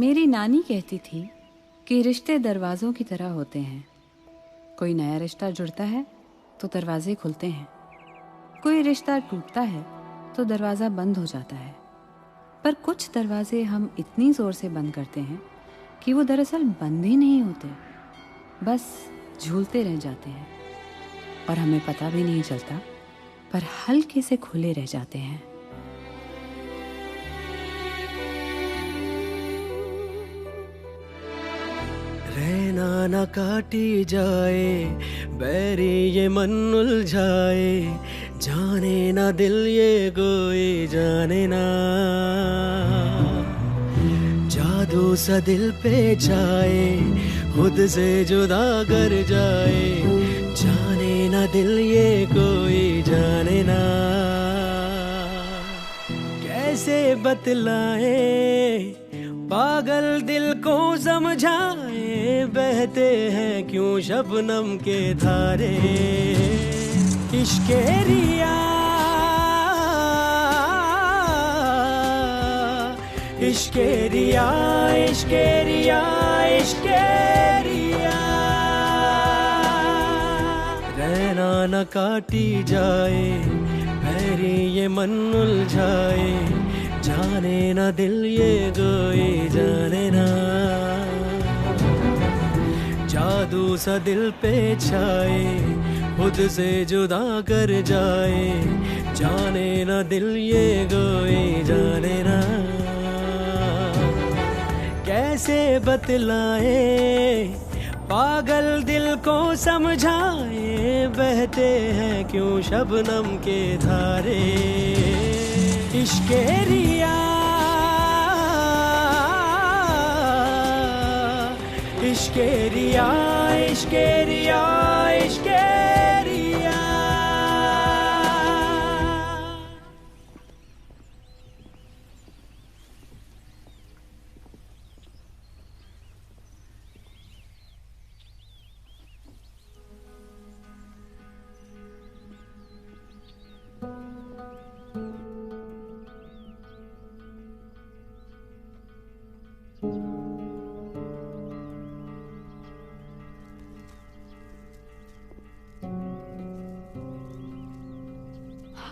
मेरी नानी कहती थी कि रिश्ते दरवाज़ों की तरह होते हैं। कोई नया रिश्ता जुड़ता है तो दरवाजे खुलते हैं, कोई रिश्ता टूटता है तो दरवाज़ा बंद हो जाता है। पर कुछ दरवाजे हम इतनी ज़ोर से बंद करते हैं कि वो दरअसल बंद ही नहीं होते, बस झूलते रह जाते हैं और हमें पता भी नहीं चलता, पर हल्के से खुले रह जाते हैं। रहना न काटी जाए, बैरी ये मन उलझाए, जाने ना दिल ये कोई जाने ना, जादू सा दिल पे छाए, खुद से जुदा कर जाए, जाने ना दिल ये कोई जाने ना। कैसे बतलाए, पागल दिल को समझाए, बहते हैं क्यों शबनम के धारे। इश्के रिया, इश्के रिया, इश्के रिया, इश्के रिया। रहना न काटी जाए, भैरी ये मन उलझाए, जाने ना दिल ये कोई जाने ना, जादू सा दिल पे छाए, खुद से जुदा कर जाए, जाने ना दिल ये कोई जाने ना। कैसे बतलाए, पागल दिल को समझाए, बहते हैं क्यों शबनम के धारे। इश्के रिया, इश्के रिया, इश्के रिया, इश्के रिया।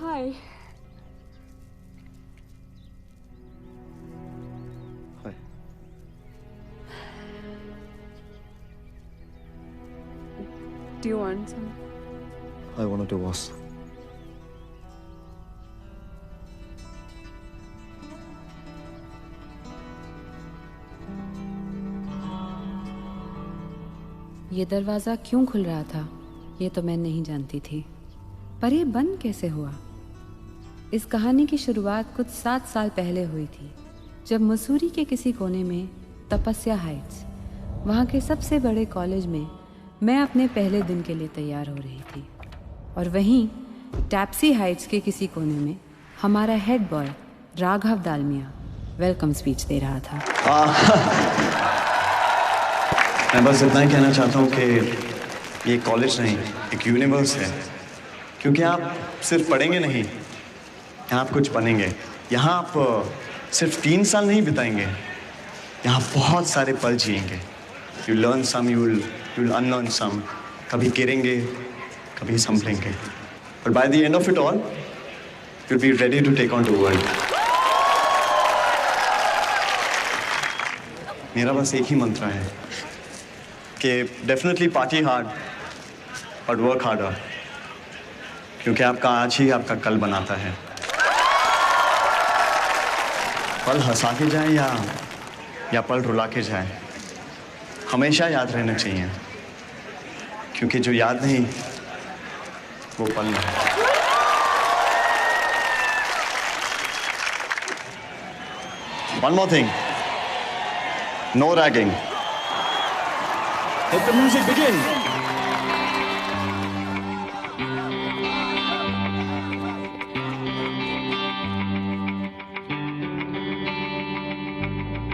Hi. Hi. Do you want some? I want a divorce. ये दरवाज़ा क्यों खुल रहा था ये तो मैं नहीं जानती थी, पर ये बंद कैसे हुआ। इस कहानी की शुरुआत कुछ 7 साल पहले हुई थी, जब मसूरी के किसी कोने में तपस्या हाइट्स, वहाँ के सबसे बड़े कॉलेज में मैं अपने पहले दिन के लिए तैयार हो रही थी, और वहीं टैप्सी हाइट्स के किसी कोने में हमारा head boy Raghav Dalmia welcome speech दे रहा था। मैं बस इतना ही कहना चाहता हूँ कि ये कॉलेज नहीं, एक यूनिवर्स है, क्योंकि आप सिर्फ पढ़ेंगे नहीं, यहाँ आप कुछ बनेंगे। यहाँ आप सिर्फ 3 साल नहीं बिताएंगे, यहाँ बहुत सारे पल जिएंगे। You learn some, you will unlearn some. कभी गिरेंगे, कभी संभलेंगे, but by the end of it all you will be ready to take on the world. मेरा बस एक ही मंत्र है कि definitely party hard but work harder, क्योंकि आपका आज ही आपका कल बनाता है। पल हंसा के जाए या पल रुला के जाए, हमेशा याद रहना चाहिए, क्योंकि जो याद नहीं वो पल नहीं। One more thing, no ragging. Let the music begin.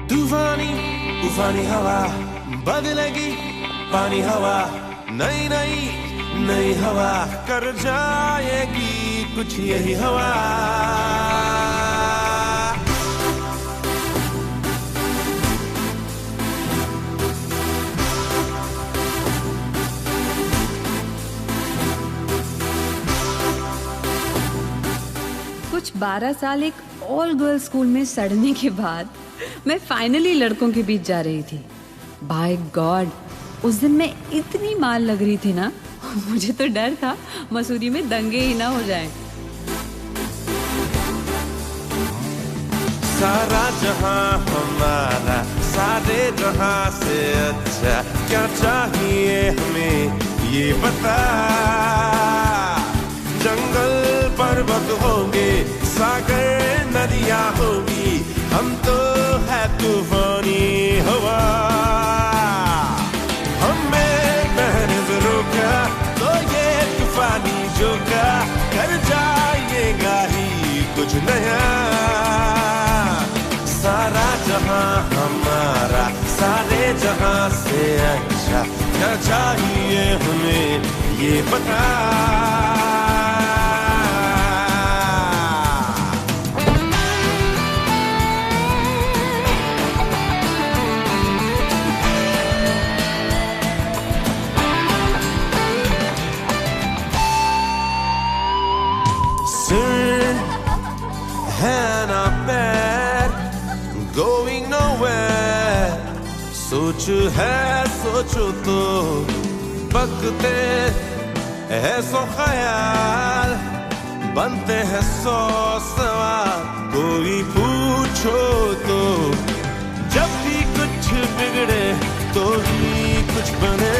तूफानी हवा बदलेगी, पानी हवा नई नई नई हवा कर जाएगी कुछ यही हवा। 12 साल एक ऑल गर्ल्स स्कूल में सड़ने के बाद मैं फाइनली लड़कों के बीच जा रही थी। बाय गॉड, उस दिन मैं इतनी मार लग रही थी ना, मुझे तो डर था मसूरी में दंगे ही ना हो जाएं। सारा जहां हमारा, सारे जहां से अच्छा, क्या चाहिए हमें ये बता। जंगल पर्वत होंगे, सागर नदियां होंगी, हम तो है तूफानी हवा। हमें बहने से रोका तो ये तूफानी झोंका कर जाएगा ही कुछ नया। सारा जहां हमारा, सारे जहां से अच्छा, क्या चाहिए हमें ये बता। Soon, Hannah Bad, going nowhere. सोच है सोचो तो पकते हैं सौ ख्याल, बनते हैं 100 सवाल, कोई पूछो तो। जब भी कुछ बिगड़े तो ही कुछ बने,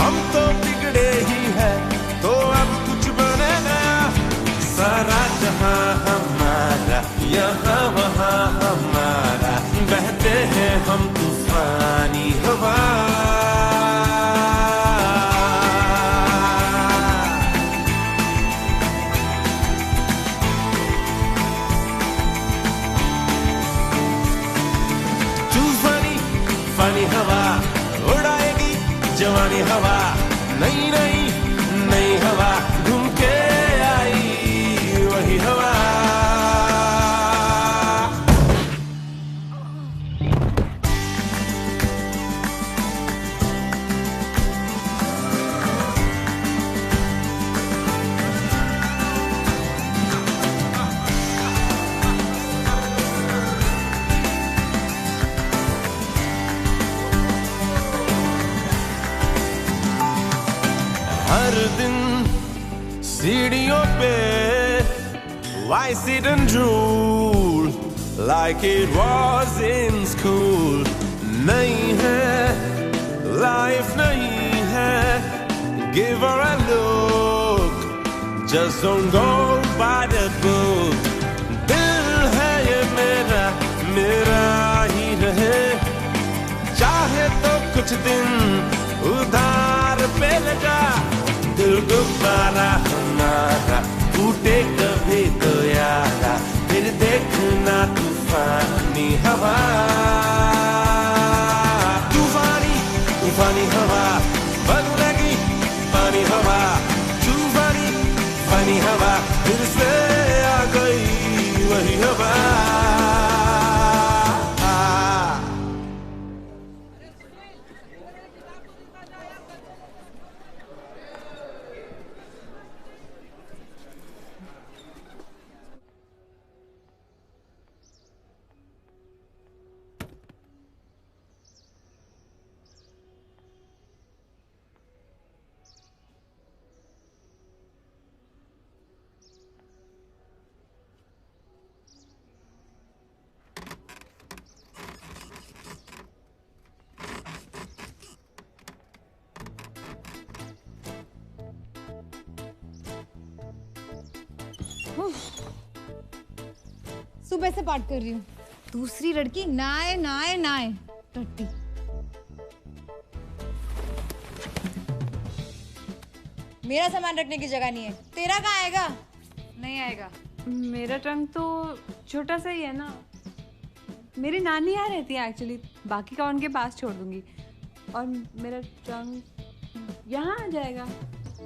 हम तो बिगड़े ही है तो अब कुछ बने नया। सारा जहां हमारा, यहाँ वहाँ हमारा, बहते हैं हम तूफानी हवा। तूफानी फानी हवा उड़ाएगी जवानी हवा, नई नई नई हवा घूम के आई वही हवा। हर दिन सीढ़ियों पे why sit and drool like it was in school। नहीं है लाइफ नहीं है, give her a look, just don't go by the book। दिल है ये मेरा, मेरा ही रहे, चाहे तो कुछ दिन उधार पे लगा। दिल गुब्बारा हमारा, टूटे कभी तो यारा, फिर देखना तूफानी हवा। तूफानी तूफानी हवा बदलेगी पानी हवा, तूफानी पानी हवा फिर से आ गई वही हवा। सुबह से पाठ कर रही हूँ, दूसरी लड़की नाए नाए नाए टट्टी। मेरा सामान रखने की जगह नहीं है, तेरा कहाँ आएगा? नहीं आएगा। मेरा ट्रंक तो छोटा सा ही है ना, मेरी नानी यहाँ रहती है एक्चुअली, बाकी का उनके पास छोड़ दूंगी और मेरा ट्रंक यहाँ आ जाएगा।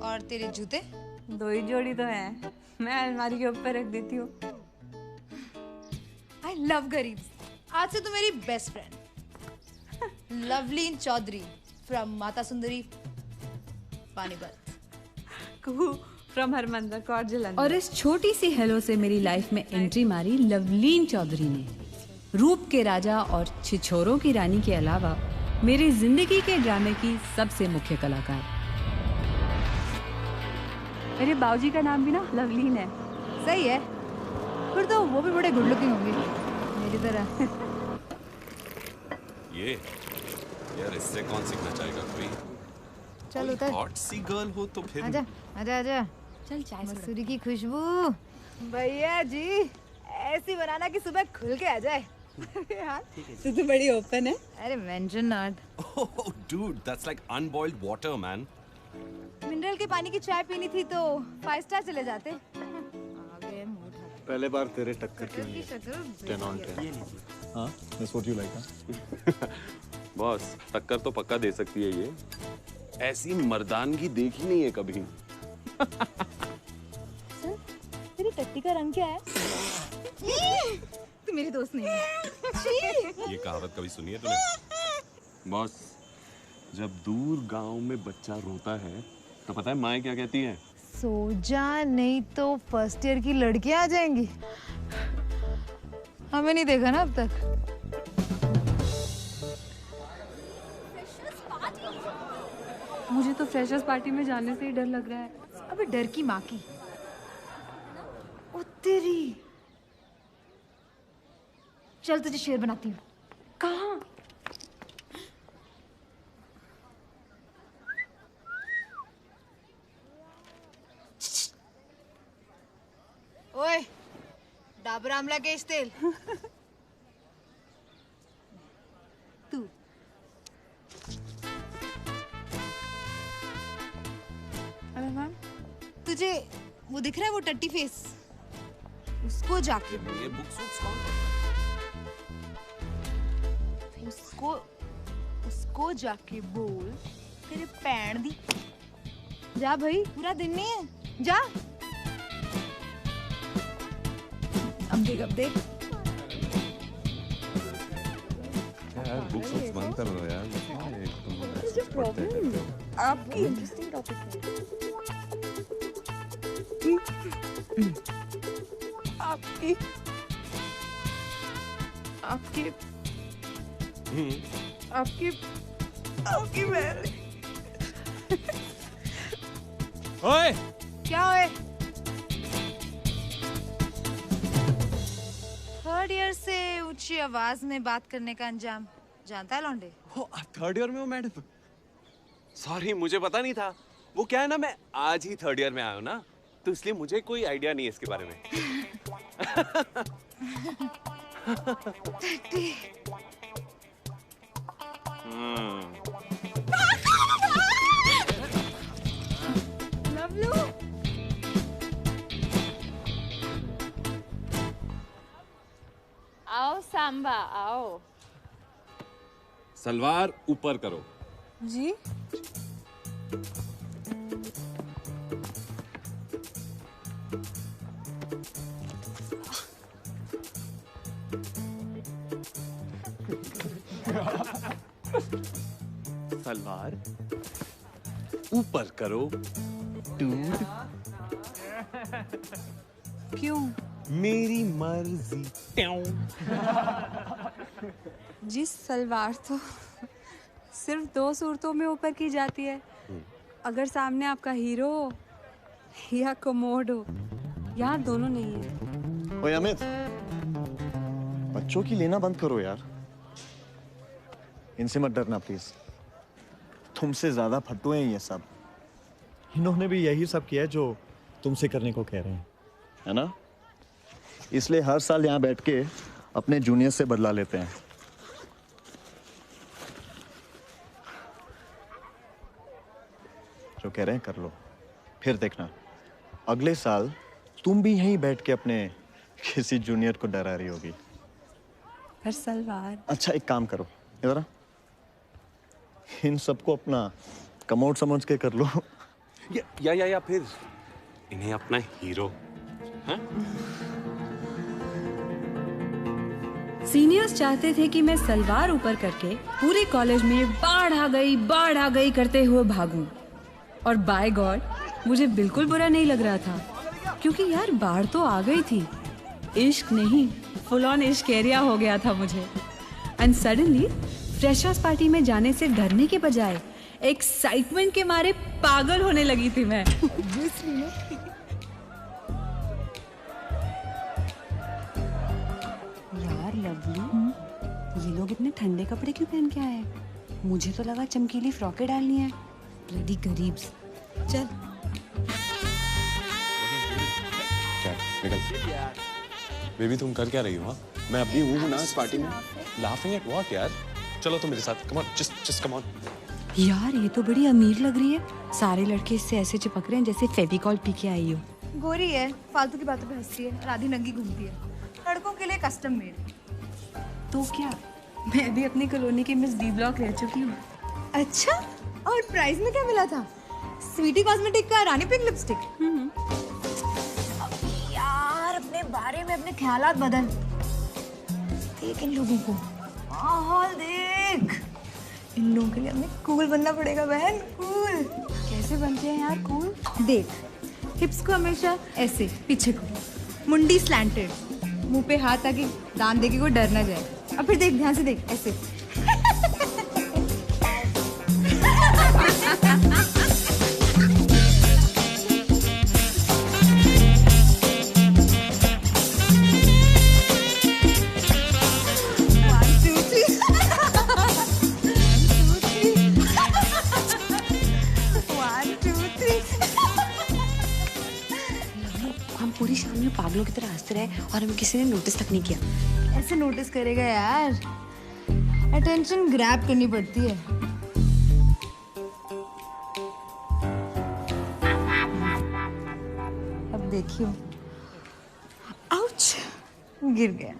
और तेरे जूते? 2 ही जोड़ी तो है, मैं अलमारी के ऊपर रख देती हूँ। आई लव गरीब, आज से तू मेरी best friend. Lovleen Chaudhary from Mata Sundari Panipat. From Harmandar Kaur Jalandhar. और इस छोटी सी हेलो से मेरी लाइफ में एंट्री मारी लवलीन चौधरी ने। रूप के राजा और छिछोरों की रानी के अलावा मेरी जिंदगी के ड्रामे की सबसे मुख्य कलाकार। मेरे बाबूजी का नाम भी ना लवलीन है। सही है, फिर तो वो भी बड़े गुड लुकिंग होंगे मेरी तरह। ये यार, इससे कौन सीखना चाहेगा कोई? चल उतर। हॉट सी गर्ल हो तो फिर आजा आजा आजा। चल चाय से मसूरी की खुशबू। भैया जी ऐसी बनाना कि सुबह खुल के आ जाए। तू तो बड़ी ओपन है। अरे mention not. Oh dude, that's like unboiled water man. Mineral के पानी की चाय पीनी थी तो 5 स्टार चले जाते। आगे मुंह उठा। पहले बार तेरे टक्कर शक्ल की शक्ल 10 on 10। हाँ, that's what you like, हाँ? बॉस, टक्कर तो पक्का दे सकती है ये। ऐसी मर्दानगी देखी नहीं है कभी। तेरी टट्टी का रंग क्या है? तू मेरी दोस्त नहीं है। ये कहावत कभी सुनी है तूने? बॉस, जब दूर गांव में बच्चा रोता है तो पता है माँ क्या कहती है? सो जा, नहीं तो फर्स्ट ईयर की लड़कियां आ जाएंगी। हमें नहीं देखा ना अब तक। मुझे तो फ्रेशर्स पार्टी में जाने से ही डर लग रहा है। अबे डर की माँ की। ओ तेरी। चल तुझे शेर बनाती हूँ। कहाँ? ओए, डाबर आमला केश तेल। तू अरे मैम, तुझे वो दिख रहा है, वो टट्टी फेस, उसको जाके ये बुक्स कौन? उसको जाके बोल तेरे पैण दी। जा भाई, पूरा दिन नहीं है, जा। अब देख यार बुक्स बंद कर दो यार। आपकी इंटरेस्टिंग टॉपिक है। आपकी आपकी आपकी आपकी बहन। ओए, क्या हुए? थर्ड ईयर से ऊंची आवाज में बात करने का अंजाम जानता है लौंडे? आप थर्ड ईयर में हो मैडम? सॉरी, मुझे पता नहीं था। वो क्या है ना, मैं आज ही थर्ड ईयर में आया हूँ ना, तो इसलिए मुझे कोई आइडिया नहीं है इसके बारे में। लवलू, आओ सांबा आओ। सलवार ऊपर करो। जी सलवार ऊपर करो। डूड, क्यों? मेरी मर्जी। जी सलवार तो सिर्फ 2 सूरतों में ऊपर की जाती है। अगर सामने आपका हीरो हो या कमोड हो, यहाँ दोनों नहीं है। ओए अमित, बच्चों की लेना बंद करो यार। इनसे मत डरना प्लीज। तुमसे ज्यादा फट्टू हैं ये सब। इन्होंने भी यही सब किया है जो तुमसे करने को कह रहे हैं, है ना? इसलिए हर साल यहाँ बैठ के अपने जूनियर से बदला लेते हैं। जो कह रहे हैं कर लो, फिर देखना अगले साल तुम भी यहीं बैठ के अपने किसी जूनियर को डरा रही होगी। पर सलवार। अच्छा एक काम करो, इधर आ। इन सबको अपना कमोड समझ के कर लो। या फिर इन्हें अपना हीरो। हाँ? सीनियर्स चाहते थे कि मैं सलवार ऊपर करके पूरे कॉलेज में बाढ़ आ गई करते हुए भागूं। और बाय गॉड मुझे बिल्कुल बुरा नहीं लग रहा था, क्योंकि यार बाढ़ तो आ गई थी। इश्क नहीं, फुल ऑन इश्क एरिया हो गया था मुझे। एंड सडनली फ्रेशर्स पार्टी में जाने से डरने के बजाय एक्साइटमेंट के मारे पागल होने लगी थी मैं। यार लवली, ये लोग इतने ठंडे कपड़े क्यों पहन के आए हैं? मुझे तो लगा चमकीली फ्रॉकें डालनी है। ब्लडी गरीब्स। चल क्या निकल। बेबी तुम कर क्या रही हो? हाँ, मैं अभी हूँ ना इस पार्टी में। लाफिंग एट व्हाट यार? चलो तुम मेरे साथ, come on, just come on. यार ये तो बड़ी अमीर लग रही है। सारे लड़के इससे ऐसे चिपक रहे हैं जैसे फेविकॉल पी के आई हो। गोरी है, फालतू की बातों पे हंसती है और आधी नंगी घूमती है। लड़कों के लिए कस्टम मेड। तो क्या, मैं भी अपनी कॉलोनी की मिस डी ब्लॉक रह चुकी हूँ। अच्छा, और प्राइस में क्या मिला था? स्वीटी कॉस्मेटिक का रानी पिंक लिपस्टिक। यार अपने बारे में अपने ख्यालात बदल। देख इन लोगों को, माहौल देख। इन लोगों के लिए हमें कूल बनना पड़ेगा बहन, कूल। कैसे बनते हैं यार कूल? देख, हिप्स को हमेशा ऐसे पीछे को, मुंडी स्लैंटेड, मुंह पे हाथ आके दान देके कोई डर ना जाए। अब फिर देख, ध्यान से देख, ऐसे। हम पूरी शाम में पागलों की तरह हंसते रहे और हमें किसी ने नोटिस तक नहीं किया। ऐसे नोटिस करेगा यार, अटेंशन ग्रैब करनी पड़ती है। अब देखियो, आउच, गिर गया।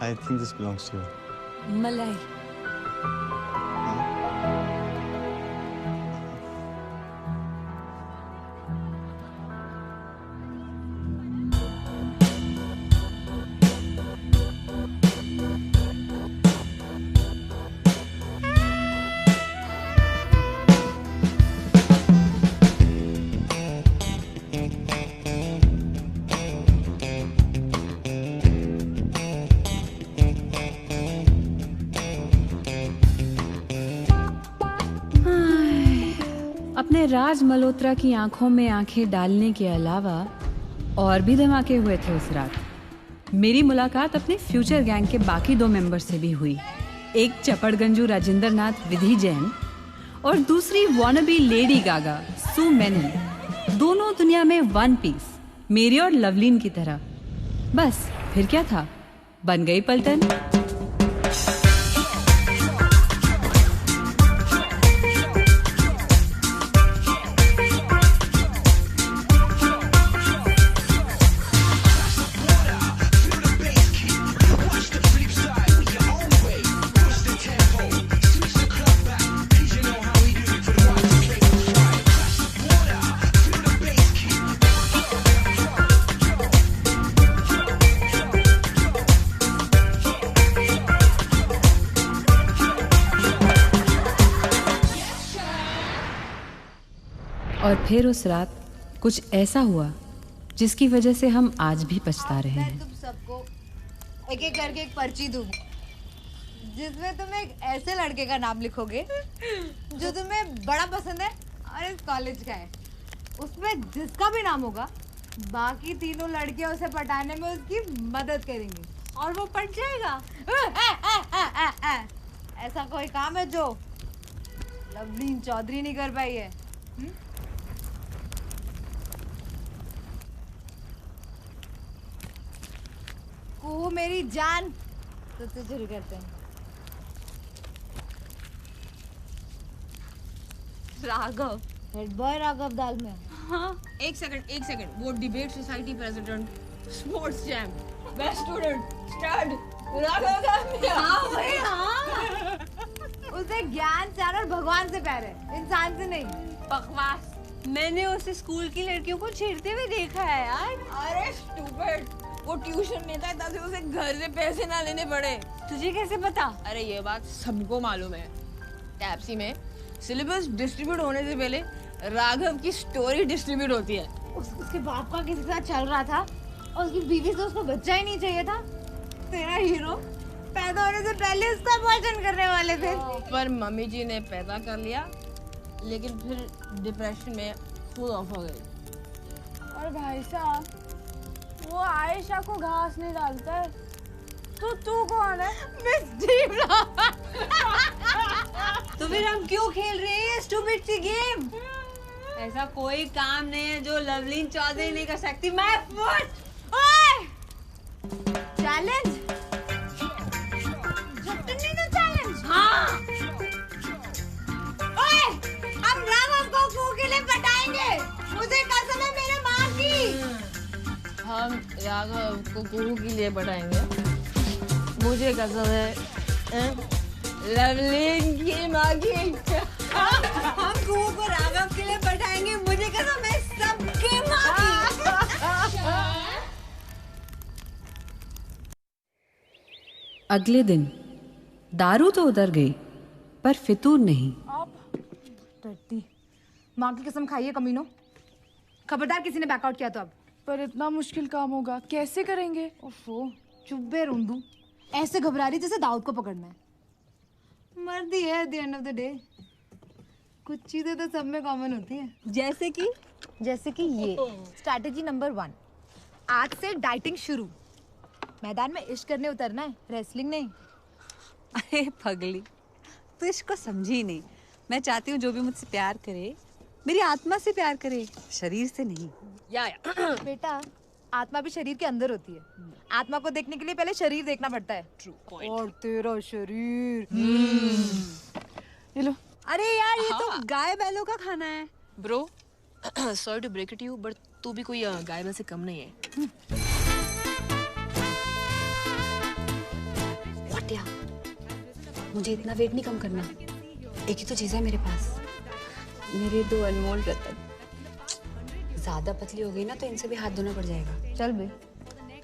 I think this belongs to you. मलाई। अपने राज मल्होत्रा की आंखों में आंखें डालने के अलावा और भी धमाके हुए थे उस रात। मेरी मुलाकात अपने फ्यूचर गैंग के बाकी 2 मेंबर से भी हुई। एक चपड़गंजू राजेंद्र नाथ विधि जैन और दूसरी वानबी लेडी गागा सू मेनन। दोनों दुनिया में वन पीस, मेरी और लवलीन की तरह। बस फिर क्या था, बन गई पलटन। और फिर उस रात कुछ ऐसा हुआ जिसकी वजह से हम आज भी पछता रहे मैं हैं। तुम सबको एक एक करके एक पर्ची दूँ जिसमें तुम एक ऐसे लड़के का नाम लिखोगे जो तुम्हें बड़ा पसंद है और इस कॉलेज का है। उसमें जिसका भी नाम होगा बाकी तीनों लड़कियां उसे पटाने में उसकी मदद करेंगी और वो पट जाएगा। ऐसा कोई काम है जो लवलीन चौधरी नहीं कर पाई है? को मेरी जान। तो शुरू करते हैं। राघव, हेड बॉय राघव दाल में। हाँ एक सेकंड वो debate society president, sports champ, best student, stud Raghav दाल में। हाँ भाई हाँ। उसे ज्ञान चार और भगवान से प्यार है, इंसान से नहीं। बकवास, मैंने उसे स्कूल की लड़कियों को छेड़ते हुए देखा है यार। अरे स्टूपिड, वो ट्यूशन लेता है ताकि उसे घर से पैसे ना लेने पड़े। तुझे कैसे पता? अरे ये बात सबको मालूम है। टैप्सी में सिलेबस डिस्ट्रीब्यूट होने से पहले राघव की स्टोरी डिस्ट्रीब्यूट होती है। उसके बाप का किसी के साथ चल रहा था और उसकी बीवी से उसको बच्चा ही नहीं चाहिए था। तेरा हीरो पैदा होने से पहले उसका अबॉर्शन करने वाले थे। पर मम्मी जी ने पैदा कर लिया, लेकिन फिर डिप्रेशन में फुल ऑफ हो गई। और भाई साहब, वो आयशा को घास नहीं डालता है, तो तू कौन है? मिस डीवला। तो फिर हम क्यों खेल रहे हैं स्टूपिड सी गेम? ऐसा कोई काम नहीं है जो लवलीन चौधरी नहीं कर सकती। मैं फुट। चैलेंज? चैलेंज? हाँ। ओए, हम राघव को कुकू के लिए पटाएंगे। मुझे कसम है मेरे माँ की। हम राघव को कुकू के लिए बढ़ाएंगे। मुझे कसम है लवलीन की माँ की। हम कुकू को राघव के लिए पटाएंगे। मुझे कसम है सबके माँ की। अगले दिन दारू तो उतर गई पर फितूर नहीं। टट्टी, माँ की कसम खाइए कमीनो। खबरदार किसी ने बैकआउट किया तो अब। पर इतना मुश्किल काम होगा, कैसे करेंगे? ओफो, चुप बे रोंदू। ऐसे घबरा रही जैसे दाऊद को पकड़ना है। मर्दी है at the end of the day. कुछ चीजें तो सब में कॉमन होती हैं। जैसे कि ये स्ट्रैटेजी नंबर 1, आज से डाइटिंग शुरू। मैदान में इश्क करने उतरना है, रेसलिंग नहीं। अरे पगली, तू इसको समझी नहीं। मैं चाहती हूँ जो भी मुझसे प्यार करे मेरी आत्मा से प्यार करे, शरीर से नहीं। या बेटा, आत्मा भी शरीर के अंदर होती है। आत्मा को देखने के लिए पहले शरीर देखना पड़ता है। True point. और तेरा शरीर। ये लो। अरे यार ये तो गाय बैलों का खाना है। Bro, sorry to break it you, but तू भी कोई गाय में से कम नहीं है। वाटिया, मुझे इतना वेट नहीं कम करना। एक ही तो चीज है मेरे पास, मेरे 2 अनमोल रतन। ज्यादा पतली हो गई ना तो इनसे भी हाथ धोना पड़ जाएगा। चल बे,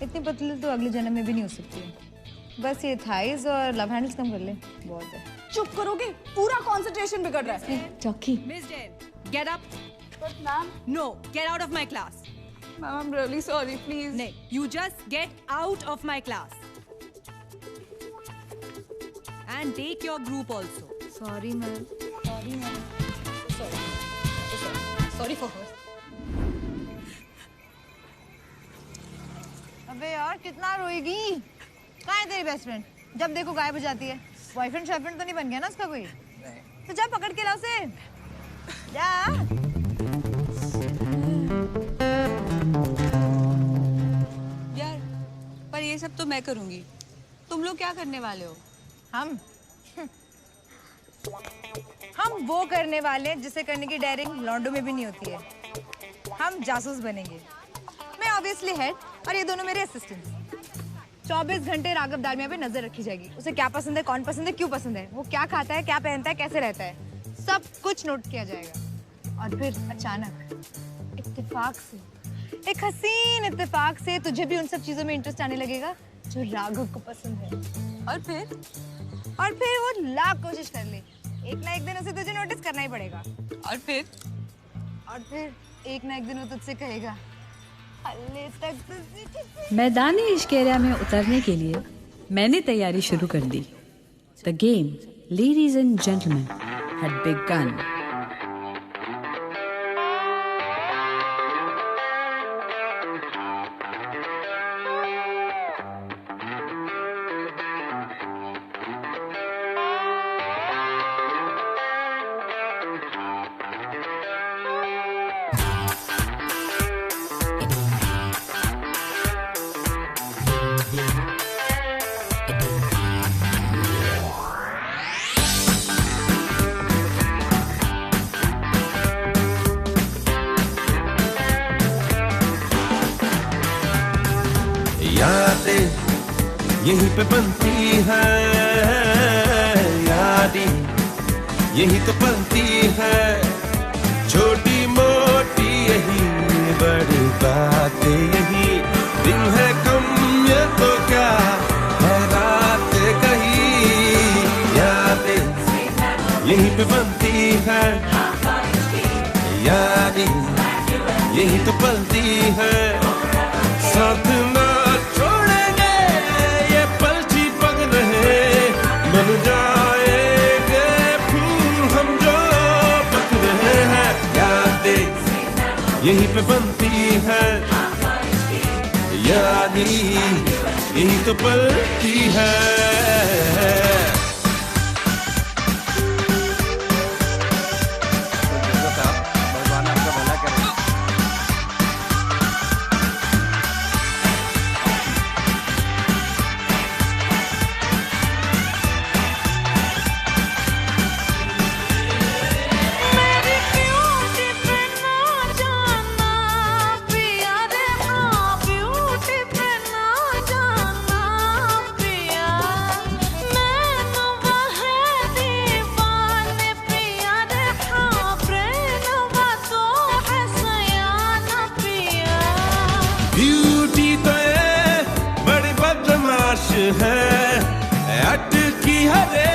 इतनी पतली तो अगले जन्म में भी नहीं हो सकती है। बस ये थाइज और लव हैंडल्स कम कर ले, बहुत है। चुप करोगे? पूरा कंसंट्रेशन बिगड़ रहा है। चौकी। Miss Jain, get up. But ma'am, No, get out of my class. ma'am, I'm really sorry. Please. No, you just get out of my class. And take your group also. Sorry ma'am. Sorry for her. अबे यार कितना रोएगी? कहाँ है तेरी best friend? जब देखो गायब हो जाती है। बॉयफ्रेंड शॉयफ्रेंड तो नहीं बन गया ना उसका कोई? तो जा पकड़ के लाओ उसे। जा। यार पर ये सब तो मैं करूंगी, तुम लोग क्या करने वाले हो? हम वो करने वाले हैं जिसे करने की डेयरिंग लॉन्डो में भी नहीं होती है। हम जासूस बनेंगे। मैं ऑब्वियसली हेड और ये दोनों मेरे असिस्टेंट्स। 24 घंटे राघव दालमिया पे नजर रखी जाएगी। उसे क्या पसंद है, कौन पसंद है, क्यों पसंद है, वो क्या खाता है, क्या पहनता है, कैसे रहता है, सब कुछ नोट किया जाएगा। और फिर अचानक इत्तेफाक से, एक हसीन इत्तेफाक से तुझे भी उन सब चीजों में इंटरेस्ट आने लगेगा जो राघव को पसंद है। और फिर वो लाख कोशिश कर ले, एक ना एक दिन उसे तुझे नोटिस करना ही पड़ेगा। और फिर एक ना एक दिन वो तुझसे कहेगा, हल्ले तक तुझसे। मैदानी इश्क एरिया में उतरने के लिए मैंने तैयारी शुरू कर दी। The game, ladies and gentleman, had begun. यादें यहीं पे बनती है, यादें यहीं तो बनती है, छोटी मोटी यही बड़ी बातें यही, दिन है कम ये तो क्या है रात कहीं, यादें यहीं पे बनती है, यादें यहीं तो पलती है, साथ ना छोड़ेंगे ये पल चिपक रहे, बन जाएंगे फूल हम जो पक रहे हैं, यादें यहीं पे बनती है, यादें यहीं तो पलती है। ब्यूटी तो ये बड़ी बदमाश है, अटकी हरे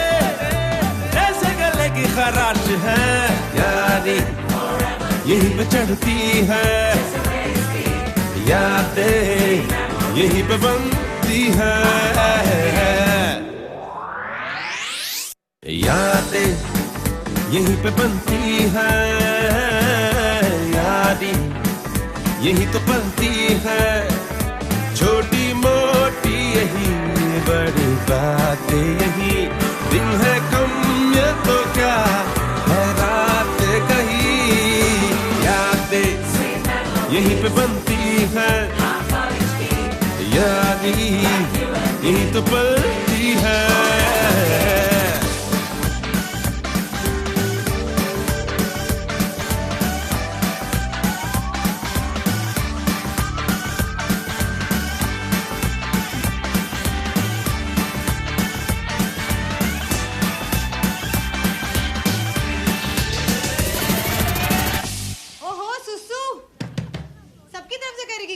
जैसे गले की खराश है, यारी यहीं पे चढ़ती है, यादें यहीं पे बनती है, यादें यहीं पे बनती है, यादें यही तो पलती है, छोटी मोटी यही बड़ी बातें यही, दिन है कम ये तो क्या है रात कहीं, यादें यहीं पे बनती है, यादें यही तो पलती है।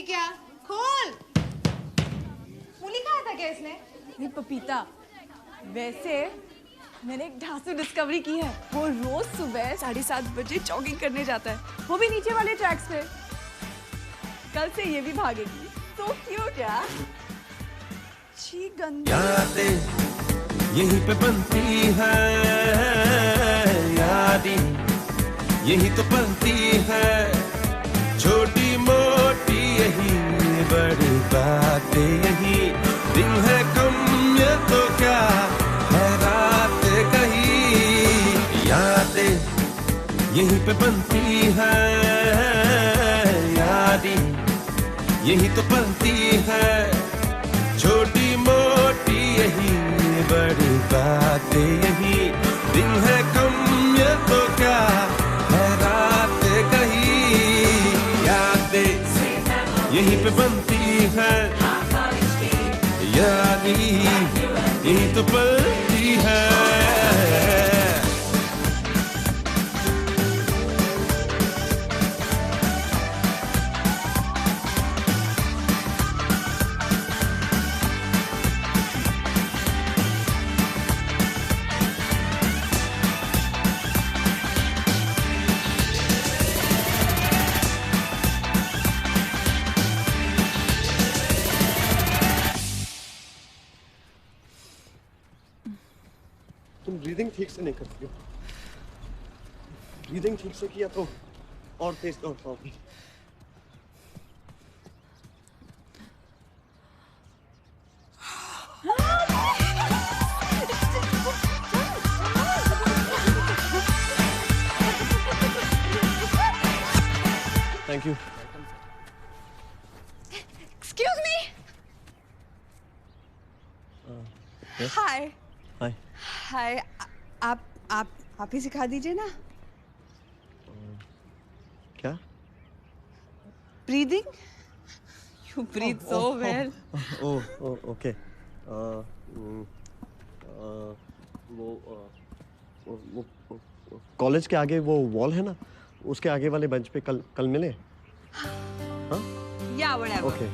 क्या खोल, मूली खाया था क्या इसने? नहीं पपीता। वैसे मैंने एक ढांसू डिस्कवरी की है, वो रोज सुबह 7:30 बजे जॉगिंग करने जाता है, वो भी नीचे वाले ट्रैक्स पे। कल से ये भी भागेगी। तो क्यूट यार। छी गंदी। यादें यहीं पे बनती है, यादें यहीं तो बनती है, छोटी मोटी यही बड़ी बातें यही, दिन है कम ये तो क्या है रात कहीं, यादें यहीं पे बनती है, यादें यहीं तो बनती है, छोटी मोटी यही बड़ी बातें यही, दिन है कम ये तो क्या है रात कहीं, यादें यहीं पे बनती है, यादें यहीं तो पलती है। तुम ब्रीदिंग ठीक से नहीं करती हो। ब्रीदिंग ठीक से किया तो और तेज दौड़ पाओगी। Thank you. Excuse me. Hi hi. Hi. आप ही सिखा दीजिए ना। क्या? Breathing. You breathe so well. Okay वो कॉलेज के आगे वो वॉल है ना, उसके आगे वाले बेंच पे कल मिले। Yeah, whatever. Okay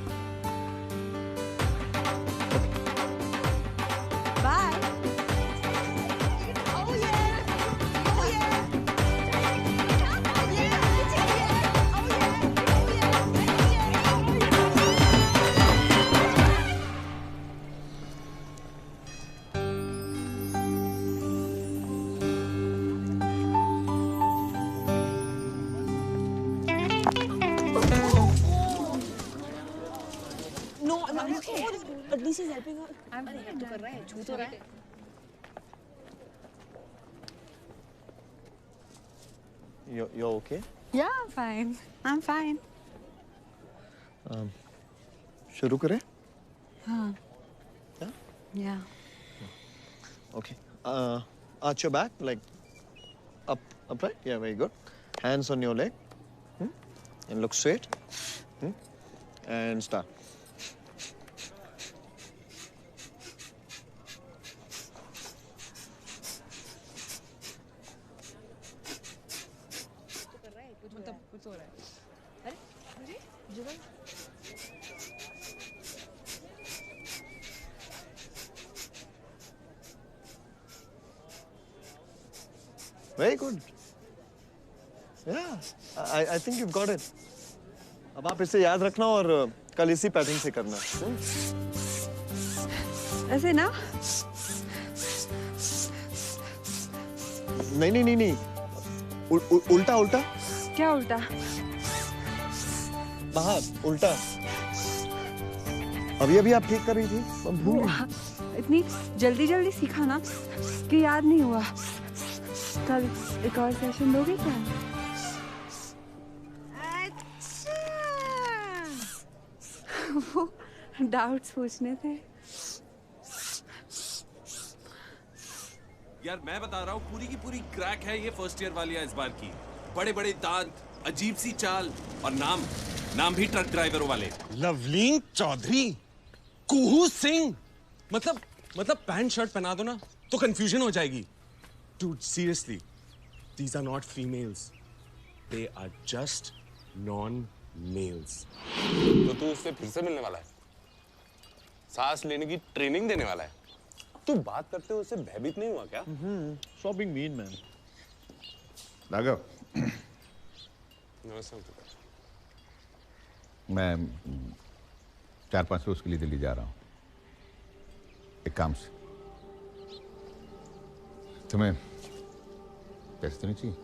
Bye. No, I'm okay. At least he's helping her. I'm fine. तो कर रहा है, छू तो रहा है. You're okay? Yeah, I'm fine. I'm fine. शुरू करें? हाँ. Yeah? Yeah. Okay. Arch your back, like upright. Yeah, very good. Hands on your leg. And look straight. And start. कुछ हो रहा है. अरे जुगल. Very good. Yeah, I think you've got it. अब आप इसे याद रखना और कल इसी पैटर्न से करना. ऐसे ना? नहीं. उल्टा. क्या उल्टा? बाहर उल्टा. अभी आप ठीक कर रही थी. अब भूल गई. इतनी जल्दी सीखा ना कि याद नहीं हुआ. कल एक और सेशन दोगे क्या? वो डाउट्स पूछने थे. यार मैं बता रहा हूँ, पूरी की पूरी क्रैक है ये फर्स्ट ईयर वाली इस बार की. बड़े बड़े दांत, अजीब सी चाल और नाम भी ट्रक ड्राइवरों वाले. लवलीन चौधरी, कुहू सिंह. मतलब पैंट शर्ट पहना दो ना तो कंफ्यूजन हो जाएगी. Dude, seriously, these are not females. They are just non-males. तो तू उससे फिर से मिलने वाला है? सांस लेने की ट्रेनिंग देने वाला है? तू बात करते हुए उससे भयभीत नहीं हुआ क्या? Stop being mean, man. Raghav, नमस्ते. मैं 4-5 रोज के लिए दिल्ली जा रहा हूँ एक काम से. तुम्हें पैसे तो नहीं चाहिए?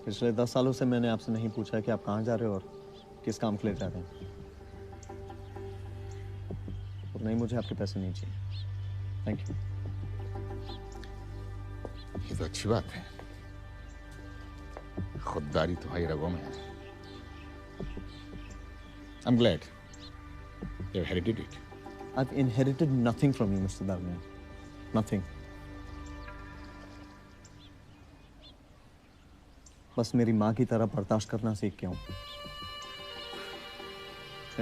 पिछले 10 सालों से मैंने आपसे नहीं पूछा कि आप कहाँ जा रहे हो और किस काम के लिए जा रहे हैं. और नहीं, मुझे आपके पैसे नहीं चाहिए. Thank you. ये तो अच्छी बात है. खुददारी तुम्हारी रगों में है. I'm glad you inherited it. I've inherited nothing from you, Mr. Dalmia. Nothing. बस मेरी माँ की तरह बर्दाश्त करना सीख गया हूँ.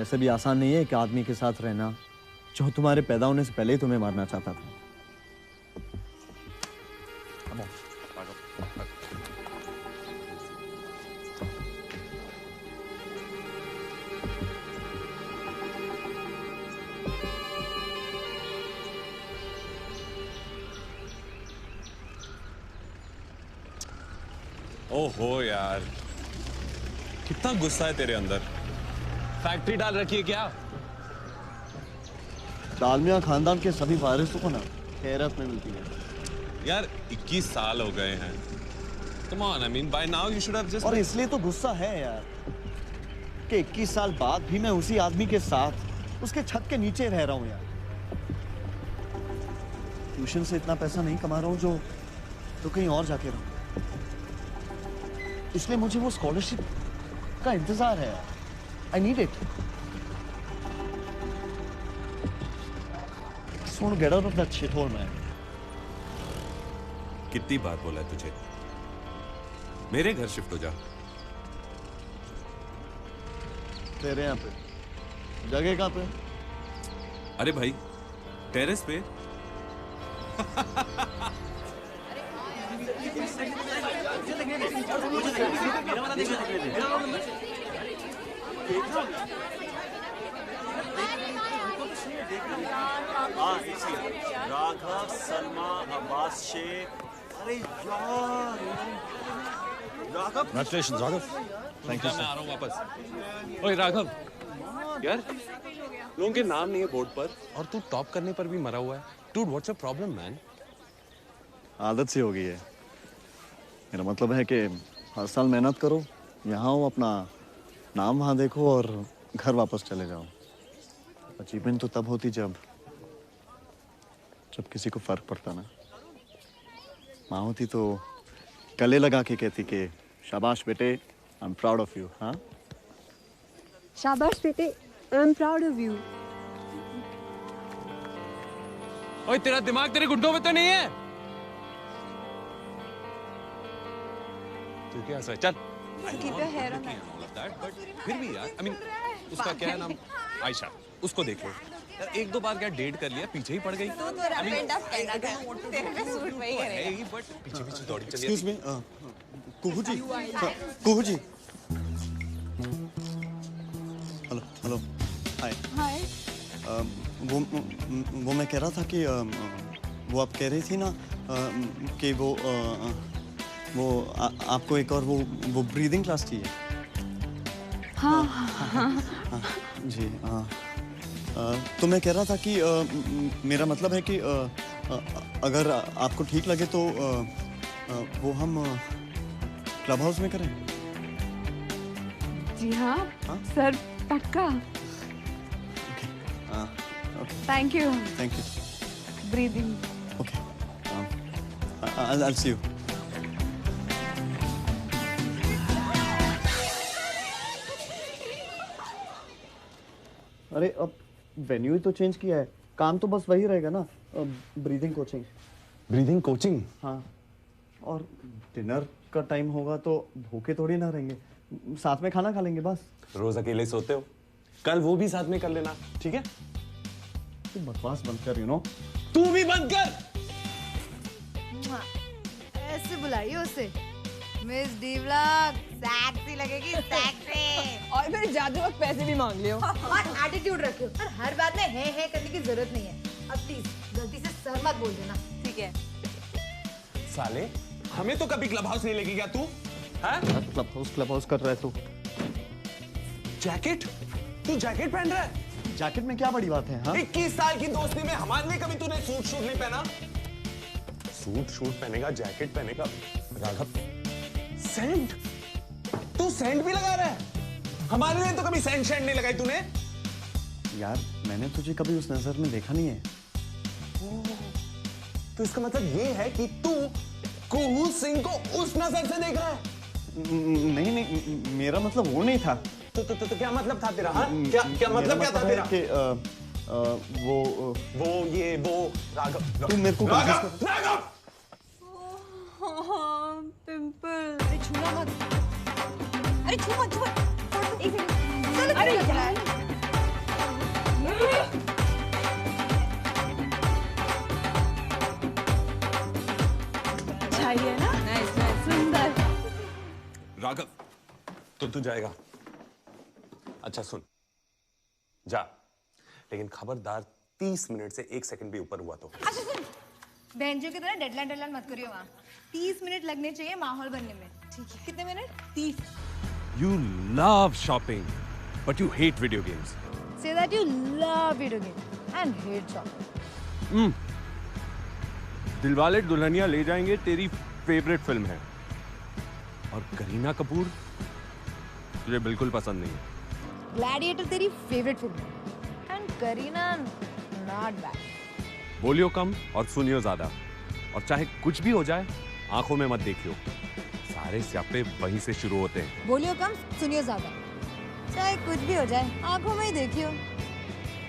ऐसे भी आसान नहीं है कि आदमी के साथ रहना जो तुम्हारे पैदा होने से पहले ही तुम्हें मारना चाहता था. ओहो यार, कितना गुस्सा है तेरे अंदर. फैक्ट्री डाल रखी है क्या? दालमिया खानदान के सभी वारिसों को ना खैरत में मिलती है. यार 21 साल हो गए हैं. Come on, I mean by now you should have just. और इसलिए तो गुस्सा है यार कि 21 साल बाद भी मैं उसी आदमी के साथ उसके छत के नीचे रह रहा हूँ यार. ट्यूशन से इतना पैसा नहीं कमा रहा हूँ जो कहीं और जाके रहूँ. इसलिए मुझे वो स्कॉलरशिप का इंतजार है. I need it. Just want to get out of that shithole, man. कितनी बार बोला है तुझे मेरे घर शिफ्ट हो जा. तेरे यहाँ पे जगह कहाँ पे? अरे भाई टेरेस पे। राघव, सलमा, अब्बास शेख। अरे यार Raghav. Congratulations, Raghav. Thank you, मैं sir. आ रहा हूँ वापस। ओए राघव, यार लोगों के नाम नहीं है बोर्ड पर और तू टॉप करने पर भी मरा हुआ है। Dude, what's your problem, man? आदत सी हो गई है। मेरा मतलब है कि हर साल मेहनत करो, यहाँ हो, अपना नाम वहाँ देखो और घर वापस चले जाओ। अचीवमेंट तो तब होती जब किसी को फर्क पड़ता ना। माँ होती तो गले लगा के कहती कि शाबाश बेटे, I am proud of you. हाँ, शाबाश बेटे, I am proud of you. ओए तेरा दिमाग तेरे गुड्डों में तो नहीं है? तू क्या है? चल। Keep your hair on फिर भी यार, I mean, उसका क्या है नाम? आयशा, उसको देख लो। यार एक दो बार क्या डेट कर लिया, पीछे ही पड़ गई। तो रफ एंड टफ कहना था, तेरे पे सूट वही करेगा। बट पीछे पीछे दौड़ी चली। एक्सक्यूज मी, कुहू जी, कुहू जी। हेलो हेलो, हाय हाय। वो मैं कह रहा था कि वो आप कह रही थी ना कि वो आपको एक और वो ब्रीदिंग क्लास चाहिए। हाँ जी। तो मैं कह रहा था कि मेरा मतलब है कि अगर आपको ठीक लगे तो वो हम क्लब हाउस में करें। जी हाँ, सर पक्का। Thank you. Thank you. Breathing. Okay, I'll see you. अरे अब वेन्यू ही तो चेंज किया है, काम तो बस वही रहेगा ना, ब्रीदिंग कोचिंग। Breathing coaching? हाँ, और डिनर का टाइम होगा तो भूखे थोड़ी ना रहेंगे, साथ में खाना खा लेंगे बस। रोज अकेले सोते हो, कल वो भी साथ में कर लेना, ठीक है? तू बकवास बंद कर, यू नो। तू भी बंद कर। ऐसे बुलाइए उसे, मिस डी व्लॉग, सेक्सी लगेगी, सेक्सी। और फिर जाते वक्त पैसे भी मांग लियो। और एटीट्यूड रखियो, और हर बात में है करने की जरूरत नहीं है। अब प्लीज गलती से सर मत बोल देना, ठीक है? साले, हमें तो कभी क्लब हाउस नहीं लेके गया तू, हाँ? क्लब हाउस कर रहा है तू। जैकेट? तू जैकेट पहन रहा है? जैकेट में क्या बड़ी बात है? हाँ? 21 साल की दोस्ती में हमारे लिए कभी तूने सूट नहीं पहना? सूट पहनेगा, जैकेट पहनेगा। राघव, सेंट? तू सेंट भी लगा रहा है? हमारे लिए तो कभी सेंट नहीं लगाई तूने। यार मैंने तुझे कभी उस नजर में देखा नहीं है। तो इसका मतलब ये है कि तू कुहू सिंह को उस नजर से देख रहा है? नहीं, मेरा मतलब वो नहीं था। तो क्या मतलब था तेरा? हाँ? क्या मतलब क्या था तेरा? कि वो राघव, तू मेरे को राघव! पिंपल। अरे छूना मत, अरे छू मत। एक सेकंड, चलो। अरे यार, चाहिए ना? सुंदर। राघव, तो तू जाएगा? अच्छा सुन, जा, लेकिन खबरदार 30 मिनट से 1 सेकंड भी ऊपर हुआ तो। अच्छा सुन, बहनों की तरह डेडलाइन मत करियो वहाँ। 30 मिनट लगने चाहिए माहौल बनने में, ठीक है? कितने minute? 30। you love shopping, but you hate video games. Say that you love video games and hate shopping. Dilwale Dulhania ले जाएंगे तेरी फेवरेट फिल्म है, और करीना कपूर तुझे बिल्कुल पसंद नहीं है। ग्लैडिएटर तेरी फेवरेट फिल्म है एंड करीना नॉट बैड। बोलियो कम और सुनियो ज्यादा, और चाहे कुछ भी हो जाए आंखों में मत देखियो, सारे स्यापे वहीं से शुरू होते हैं। बोलियो कम, सुनियो ज्यादा, चाहे कुछ भी हो जाए आंखों में ही देखियो,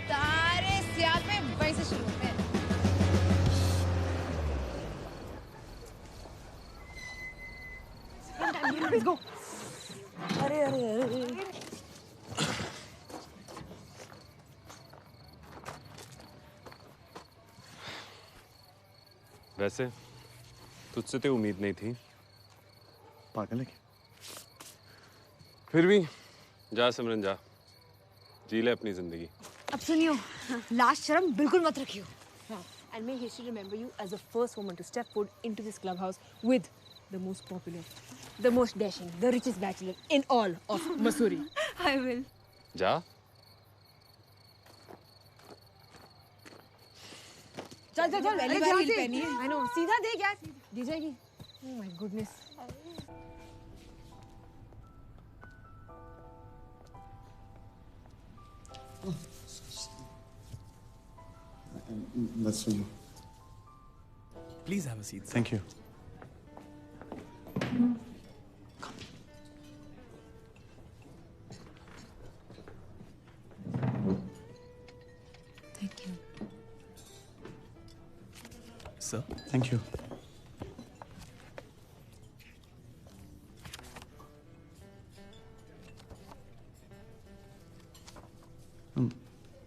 सारे स्यापे वहीं से शुरू होते हैं। Let's go. अरे वैसे तुझसे तो उम्मीद नहीं थी। पागल है क्या? फिर भी जा सिमरन जा, जी ले अपनी जिंदगी। अब सुनियो, लास्ट शर्म बिल्कुल मत रखियो। And may history remember you as the first woman to step foot into this clubhouse with the most popular, the most dashing, the richest bachelor in all of Mussoorie. I will. जा। चल चल चल, पहली बार heal पहनी है। I know, सीधा देख यार, दी जाएगी। Oh my goodness. बस सुनो। Please have a seat. Thank you. Thank you. Sir. Thank you.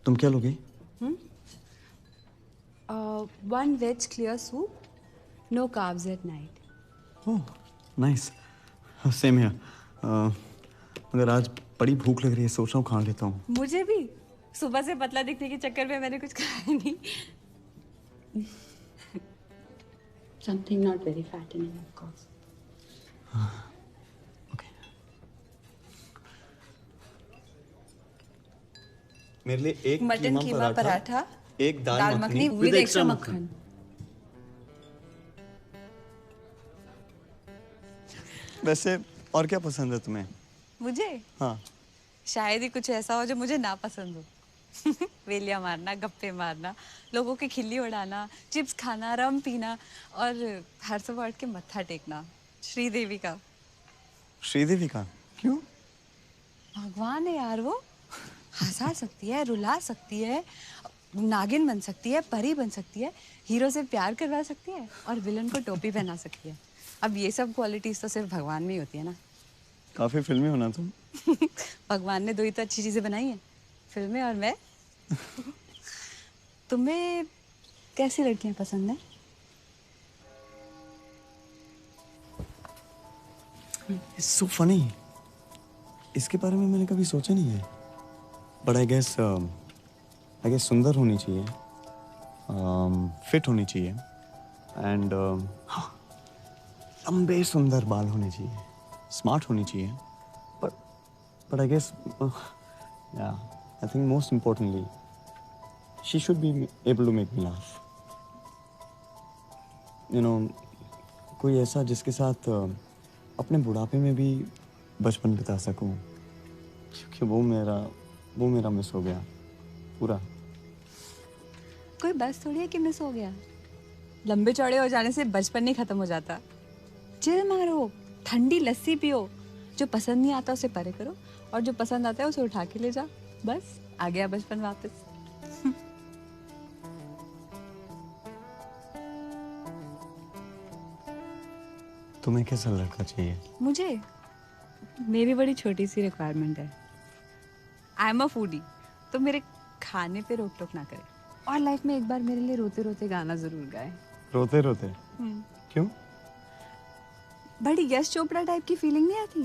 तुम क्या लोगे? One veg clear soup, no carbs at night. Oh, nice. Same here. मगर आज बड़ी भूख लग रही है, सोच रहा हूँ खा लेता हूँ। मुझे भी सुबह से पतला दिखने के चक्कर में मैंने कुछ खाया नहीं। Something not very fattening, of course. मेरे लिए एक मटन कीमा पराठा, एक दाल मखनी विद एक्स्ट्रा मक्खन। वैसे और क्या पसंद है तुम्हें? मुझे हाँ। शायद ही कुछ ऐसा हो जो मुझे ना पसंद हो। वेलिया मारना, गप्पे मारना, लोगों की खिल्ली उड़ाना, चिप्स खाना, रम पीना और हर सुबह उठ के मत्था टेकना। श्रीदेवी का। श्रीदेवी का? क्यों? भगवान है यार वो। हंसा सकती है, रुला सकती है, नागिन बन सकती है, परी बन सकती है, हीरो से प्यार करवा सकती है और विलन को टोपी पहना सकती है। अब ये सब क्वालिटीज तो सिर्फ भगवान में ही होती है ना। काफी फिल्मी हो ना तुम। भगवान ने दो ही तो अच्छी चीजें बनाई हैं, फिल्में और मैं। तुम्हें कैसी लड़कियां पसंद हैं? It's so funny. इसके बारे में मैंने कभी सोचा नहीं है। But I guess सुंदर होनी चाहिए, फिट होनी चाहिए, एंड लंबे सुंदर बाल होने चाहिए, स्मार्ट होनी चाहिए, but I guess yeah, I think most importantly she should be able to make me laugh. You know, कोई ऐसा जिसके साथ अपने बुढ़ापे में भी बचपन बिता सकूं, क्योंकि वो मेरा मिस हो गया पूरा। कोई बस थोड़ी है कि मिस हो गया। लंबे चौड़े हो जाने से बचपन नहीं खत्म हो जाता। चिल मारो, ठंडी लस्सी पियो, जो पसंद नहीं आता उसे परे करो और जो पसंद आता है उसे उठा के ले जाओ। बस आ गया बचपन वापस। तुम्हें कैसा लड़का चाहिए? मुझे मेरी बड़ी छोटी सी रिक्वायरमेंट है। आई एम अ फूडी, तो मेरे खाने पे रोक टोक ना करे और लाइफ में एक बार मेरे लिए रोते रोते गाना जरूर गाए। रोते रोते? क्यों? बड़ी यश चोपड़ा टाइप की फीलिंग नहीं आती?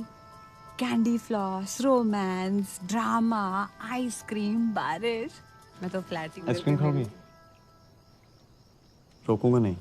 Candy floss, romance, drama, ice cream, बारिश। मैं तो फ्लैट ही। आइसक्रीम खाओगी? रोकूंगा नहीं।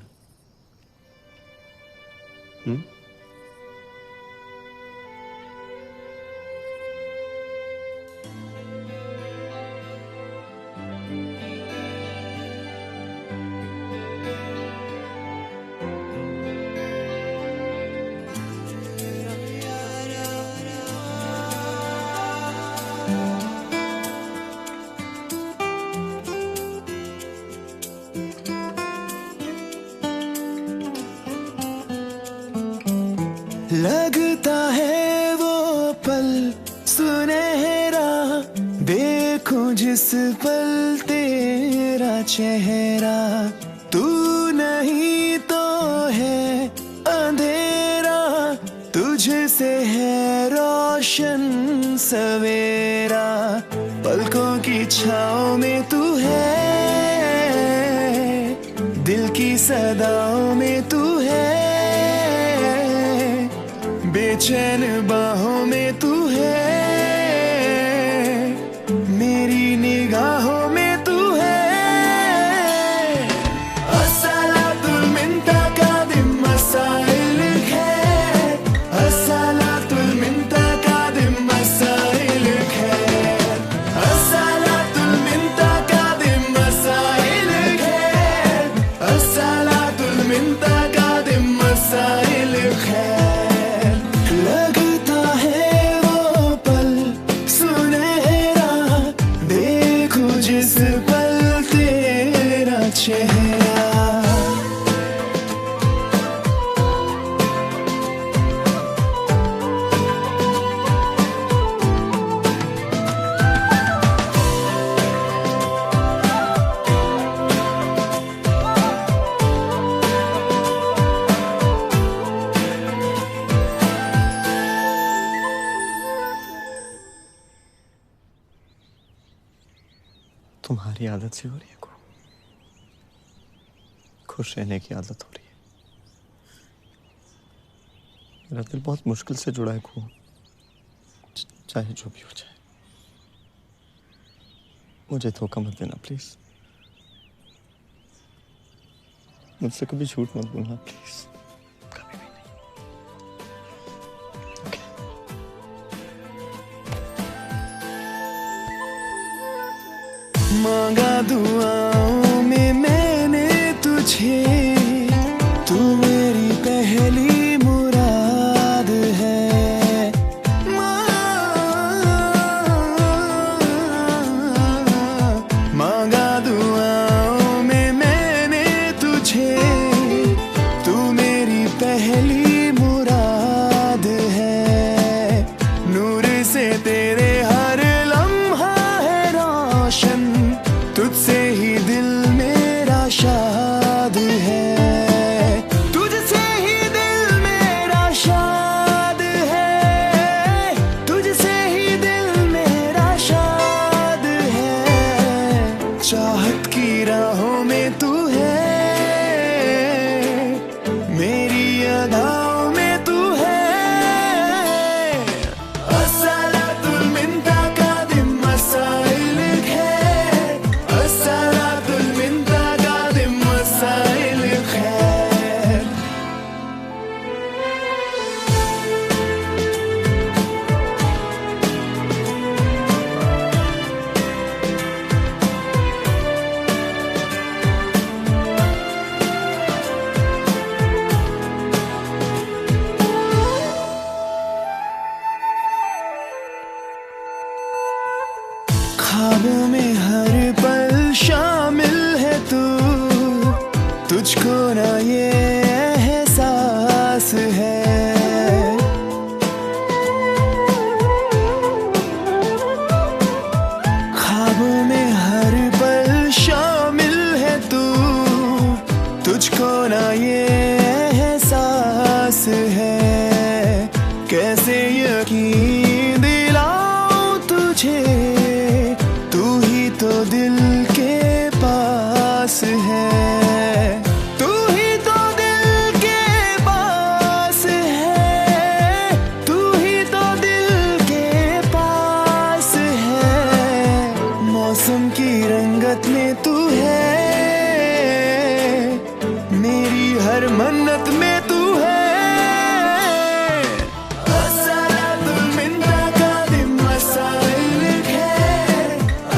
लगता है वो पल सुनहरा, देखूं जिस पल तेरा चेहरा, तू नहीं तो है अंधेरा, तुझसे है रोशन सवेरा, पलकों की छाँव में तू है, दिल की की सदाओं में तू है, बेचैन बाहों में तू है, मेरी निगाहों में तू है। अस्सलातुल मिंतकादिम मसाइल खैर, अस्सलातुल मिंतकादिम मसाइल खैर, अस्सलातुल मिंतकादिम मसाइल खैर, अस्सलातुल मिंतकादिम मसाइल खैर। लगता है वो पल सुनहरा, देखूं जिस पल तेरा चेहरा। तुम्हारी आदत सी हो रही है को, खुश रहने की आदत हो रही है। मेरा दिल बहुत मुश्किल से जुड़ा है को, चाहे जो भी हो जाए। मुझे धोखा मत देना प्लीज, मुझसे कभी झूठ मत बोलना प्लीज, कभी भी नहीं। मांगा दुआओं में मैंने तुझे, तू मेरी पहली मुराद है। मांगा दुआओं में मैंने तुझे, तू मेरी पहली मुराद है। नूर से तेरे हर लम्हा है रोशन, तुझसे ही दिल मेरा शाद है, तुझसे ही दिल मेरा शाद है, तुझसे ही दिल मेरा शाद है। चाहत की राहों में तू है, मेरी अदाओं में तू है। अस्सलातुल मिंतकादिम मसाइल खैर, अस्सलातुल मिंतकादिम मसाइल खैर। ख्वाबों में हर पल शामिल है तू, तुझको ना ये एहसास है। ख्वाबों में हर पल शामिल है तू, तुझको ना ये एहसास है। कैसे यकीन दिलाऊं तुझे, तू ही तो दिल के पास है, तू ही तो दिल के पास है, तू ही तो दिल के पास है। मौसम की रंगत में तू है, मेरी हर मन्नत में तू है। अस्सलातुल मिंतकादिम मसाइल खैर,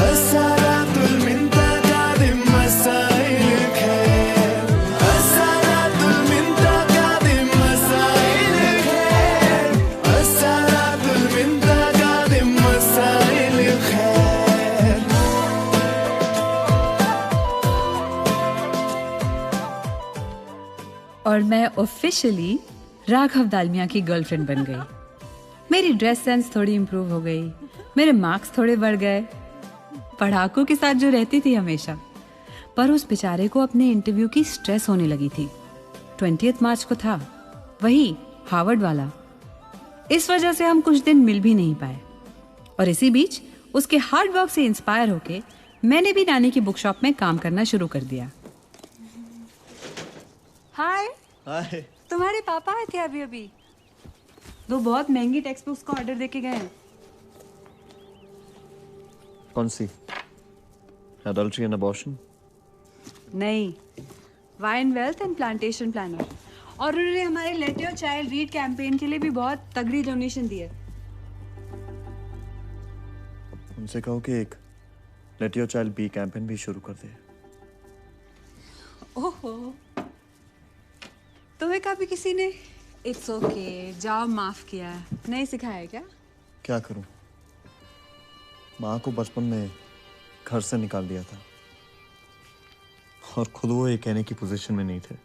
अस्सलातुल मिंतकादिम मसाइल खैर, अस्सलातुल मिंतकादिम मसाइल खैर, अस्सलातुल मिंतकादिम मसाइल खैर। और मैं ऑफिशियली राघव दालमिया की गर्लफ्रेंड बन गई। मेरी ड्रेस सेंस थोड़ी इम्प्रूव हो गई, मेरे मार्क्स थोड़े बढ़ गए। पढ़ाकों के साथ जो रहती थी हमेशा, पर उस बेचारे को अपने इंटरव्यू की स्ट्रेस होने लगी थी। 20 मार्च को था, वही हार्वर्ड वाला। इस वजह से हम कुछ दिन मिल भी नहीं पाए। और इसी बीच उसके हार्ड वर्क से इंस्पायर होके मैंने भी नानी की बुक शॉप में काम करना शुरू कर दिया। हाय। तुम्हारे पापा आए थे अभी अभी, 2 बहुत महंगी टेक्स्ट बुक्स का ऑर्डर देके गए हैं। कौन सी? Adultery and abortion? नहीं, wine wealth and plantation planner. और उन्होंने हमारे let your child read campaign के लिए भी बहुत तगड़ी डोनेशन दी है। उनसे कहो कि एक late your child B campaign भी शुरू कर दे। ओहो, तुम्हें कभी किसी ने इट्स ओके जाओ माफ किया नहीं सिखाया क्या? क्या करूं? माँ को बचपन में घर से निकाल दिया था और खुद वो ये कहने की पोजीशन में नहीं थे।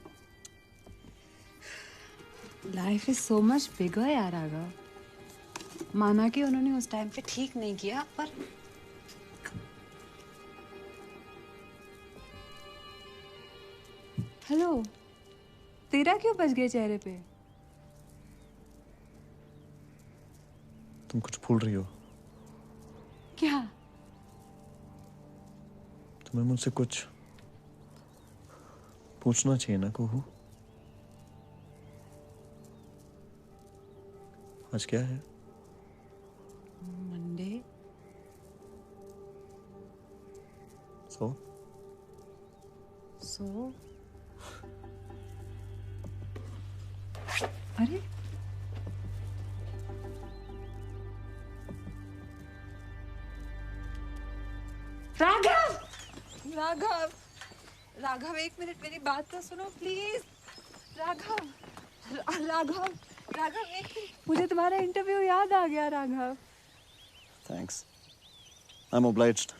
Life is so much bigger यार। राघव, माना कि उन्होंने उस टाइम पे ठीक नहीं किया, पर हेलो, तेरा क्यों बच गया चेहरे पे? तुम कुछ भूल रही हो। क्या? तुम्हें मुझसे कुछ पूछना चाहिए ना कुहू। आज क्या है? मंडे। सो अरे राघव, राघव, राघव, 1 मिनट मेरी बात तो सुनो प्लीज। राघव, राघव, राघव, 1 मिनट, मुझे तुम्हारा इंटरव्यू याद आ गया। Raghav, thanks, I am obliged.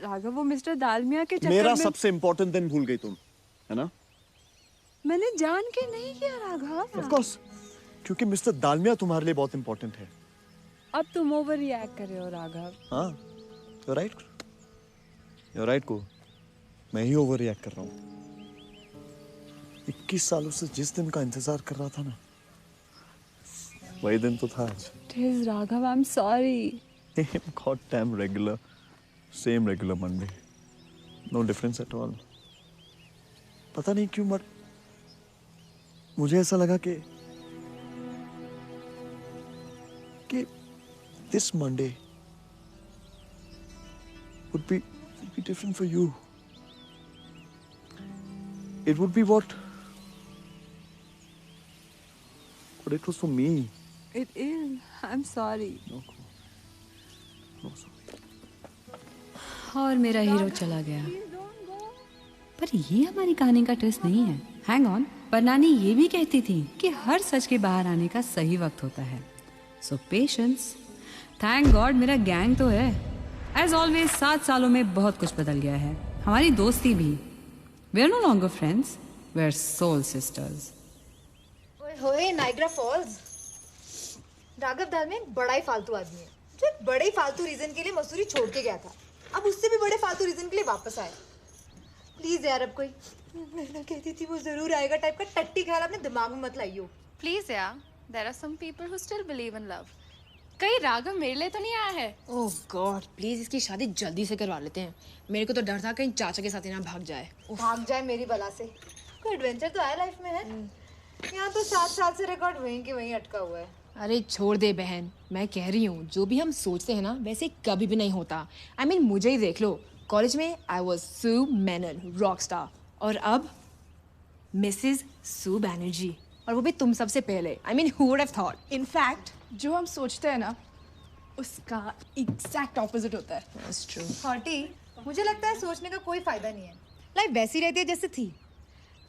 Raghav, वो मिस्टर दालमिया के चक्कर मेरा में सबसे इम्पोर्टेंट दिन भूल गई तुम, है ना? मैंने जान के नहीं किया राघव। ऑफ कोर्स, क्योंकि मिस्टर दालमिया तुम्हारे लिए बहुत इम्पोर्टेंट है। अब तुम ओवर रिएक्ट कर रहे हो राघव। हाँ, you're right. You're right को मैं ही ओवर रिएक्ट कर रहा हूँ। 21 सालों से जिस दिन का इंतजार कर रहा था ना, वही दिन तो था आज। Please Raghav, I'm sorry. God damn regular, same regular Monday, no difference at all. पता नहीं क्यों मत मुझे ऐसा लगा कि this Monday would be different for you. It would be what it was for me. It is. I'm sorry. No sorry. और मेरा हीरो चला गया। पर ये हमारी कहानी का ट्विस्ट नहीं है। हैंग ऑन, पर नानी ये भी कहती थी कि हर सच के बाहर आने का सही वक्त होता है। सो पेशेंस। थैंक गॉड मेरा गैंग तो है। एज ऑलवेज 7 सालों में बहुत कुछ बदल गया है, हमारी दोस्ती भी। We are no longer friends, we are soul sisters. ओए नाइग्रा फॉल्स। राघव दालमिया बड़ा ही फालतू आदमी है, जो एक बड़े ही फालतू रीजन के लिए मसूरी छोड़ के गया था, अब उससे भी बड़े फालतू रीजन के लिए वापस आया। प्लीज यार, अब कोई मैं कहती थी वो जरूर आएगा टाइप का टट्टी ख्याल अपने दिमाग में मत लाइयो। प्लीज यार, there are some people who still believe in love. कहीं राघव मेरे लिए तो नहीं आया है? ओह गॉड, प्लीज इसकी शादी जल्दी से करवा लेते हैं। मेरे को तो डर था कहीं चाचा के साथ ही ना भाग जाए। भाग जाए मेरी बला से। कोई एडवेंचर तो आया लाइफ में है। यहाँ तो 7 साल से रिकॉर्ड वहीं के वहीं अटका हुआ है। अरे छोड़ दे बहन, मैं कह रही हूँ जो भी हम सोचते हैं ना वैसे कभी भी नहीं होता। I mean, मुझे ही देख लो, कॉलेज में I was Sue Menon, rock star, और अब मिसेज सू बैनर्जी, और वो भी तुम सबसे पहले। I mean, who would have thought? In fact जो हम सोचते हैं ना उसका एग्जैक्ट ऑपोजिट होता है। That's true. हॉटी, मुझे लगता है सोचने का कोई फायदा नहीं है। लाइफ वैसी रहती है जैसे थी।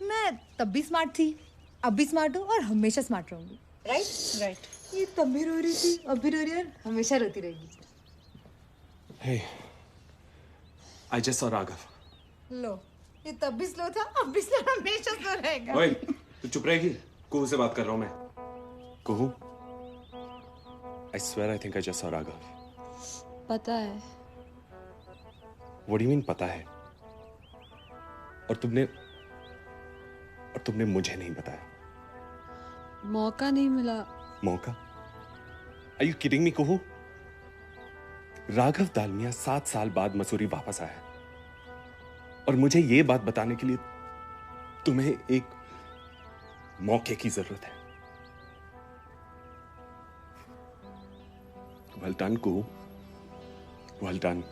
मैं तब भी स्मार्ट थी, अब भी स्मार्ट हूँ और हमेशा स्मार्ट रहूंगी। Right right. ये तब भी रो रही थी, अब भी रो रही है, हमेशा रोती रहेगी। Hey, I just saw Raghav. लो, ये तब भी स्लो था, अब भी स्लो, हमेशा स्लो रहेगा। ओए, तू चुप रहेगी? कुहू से बात कर रहा हूँ मैं। कुहू, I swear I think I just saw Raghav. पता है। What do you mean पता है? और तुमने मुझे नहीं बताया। मौका नहीं मिला। मौका? Are you kidding me, कुहू? राघव दालमिया 7 साल बाद मसूरी वापस आया और मुझे ये बात बताने के लिए तुम्हें मौके की जरूरत है। Well done, Kuhu. Well done.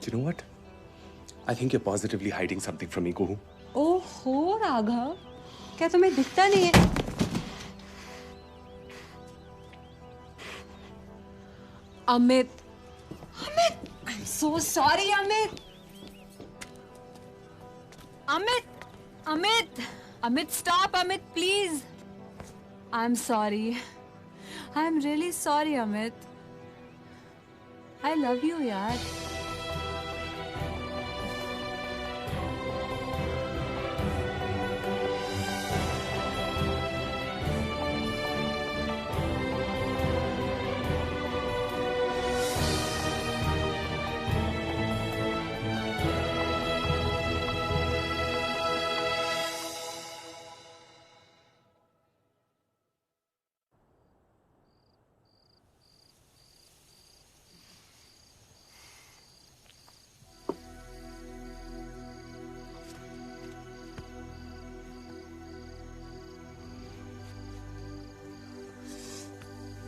Do you know what? I think you're positively hiding something from me, Kuhu. ओहो राघव, क्या तुम्हें दिखता नहीं है? Amit, Amit, I'm so sorry, Amit. Amit, Amit, Amit, stop, Amit, please. I'm sorry. I'm really sorry, Amit. I love you, yaar.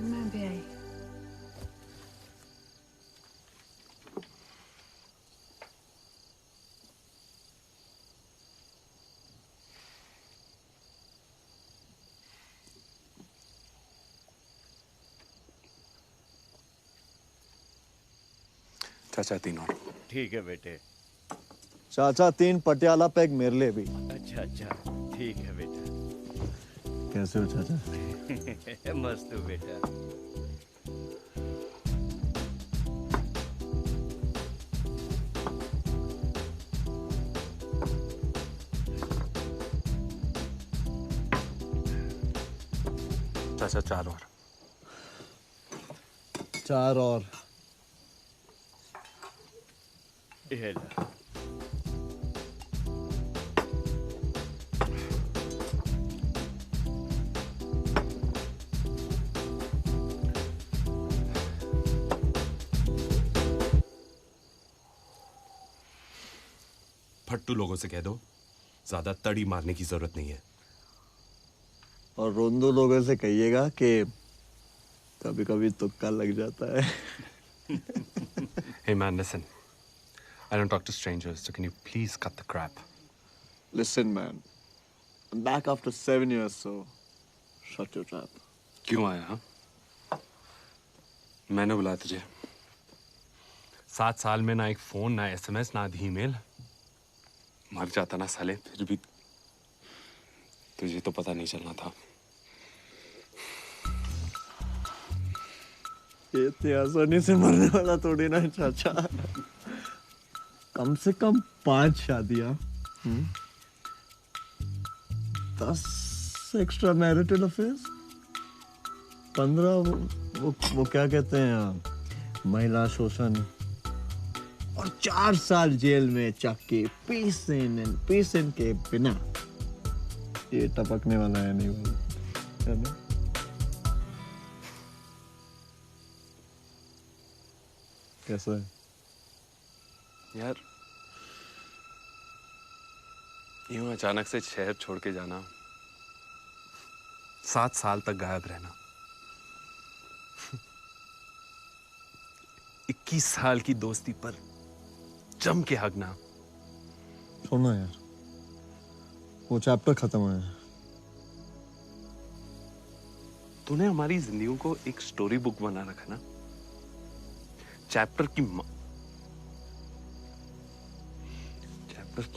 मैं भी आई। चाचा 3 और। ठीक है बेटे। चाचा 3 पटियाला पैग मेरे लिए भी। अच्छा अच्छा, ठीक है बेटा। कैसे हो चाचा? मस्त हो बेटा। चाचा 4 और। 4 और। ये ला। फट्टू लोगों से कह दो ज्यादा तड़ी मारने की जरूरत नहीं है। और रोंदो लोगों से कहिएगा कि कभी कभी तुक्का लग जाता है। Hey man, listen. I don't talk to strangers, so can you please cut the crap? Listen man, I'm back after 7 years, so shut your trap. क्यों आया हाँ? मैंने बुलाया तुझे। 7 साल में ना एक फोन, ना SMS, ना ईमेल। मर जाता ना साले, फिर भी तुझे तो पता नहीं चलना था। ये इतनी आसानी से मरने वाला थोड़ी ना है चाचा। कम से कम 5 शादियां, 10 एक्स्ट्रा मैरिटल अफेयर्स, 15 वो क्या कहते हैं महिला शोषण, और 4 साल जेल में चक्के पीस इन के बिना। ये टपकने वाला है नहीं भाई, है ना? कैसा है यार? यूं अचानक से शहर छोड़ के जाना, 7 साल तक गायब रहना, 21 साल की दोस्ती पर जम के हगना। छोड़ना यार, वो चैप्टर खत्म है। तूने हमारी जिंदगियों को एक स्टोरी बुक बना रखा ना, चैप्टर की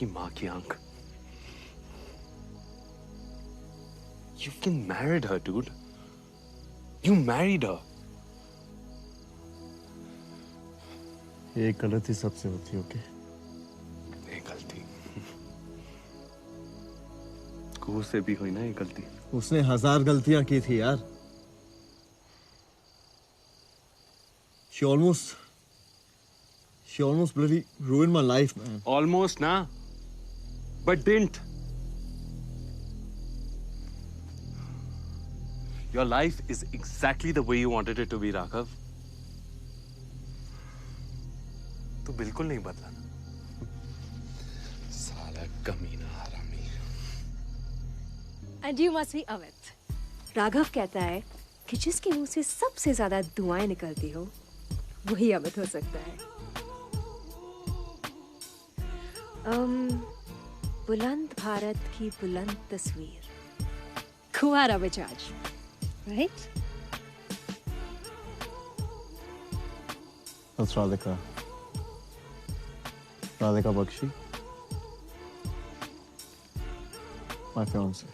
मां की आंख। You fucking married her, dude. You married her. ये गलती सबसे होती है, ओके? ये गलती कुहू से भी हुई ना, ये गलती। उसने 1000 गलतियां की थी यार। She almost bloody ruined my life, man. Almost, na? But didn't. Your life is exactly the way you wanted it to be, Raghav. तू बिल्कुल नहीं बदला ना। साला कमीना हरामी। And you must be Amit. Raghav कहता है कि जिसके मुंह से सबसे ज्यादा दुआएं निकलती हो वही अमित हो सकता है। बुलंद भारत की बुलंद तस्वीर, कुंवारा मिजाज, right? That's Radhika. Radhika Bakshi. My fiance.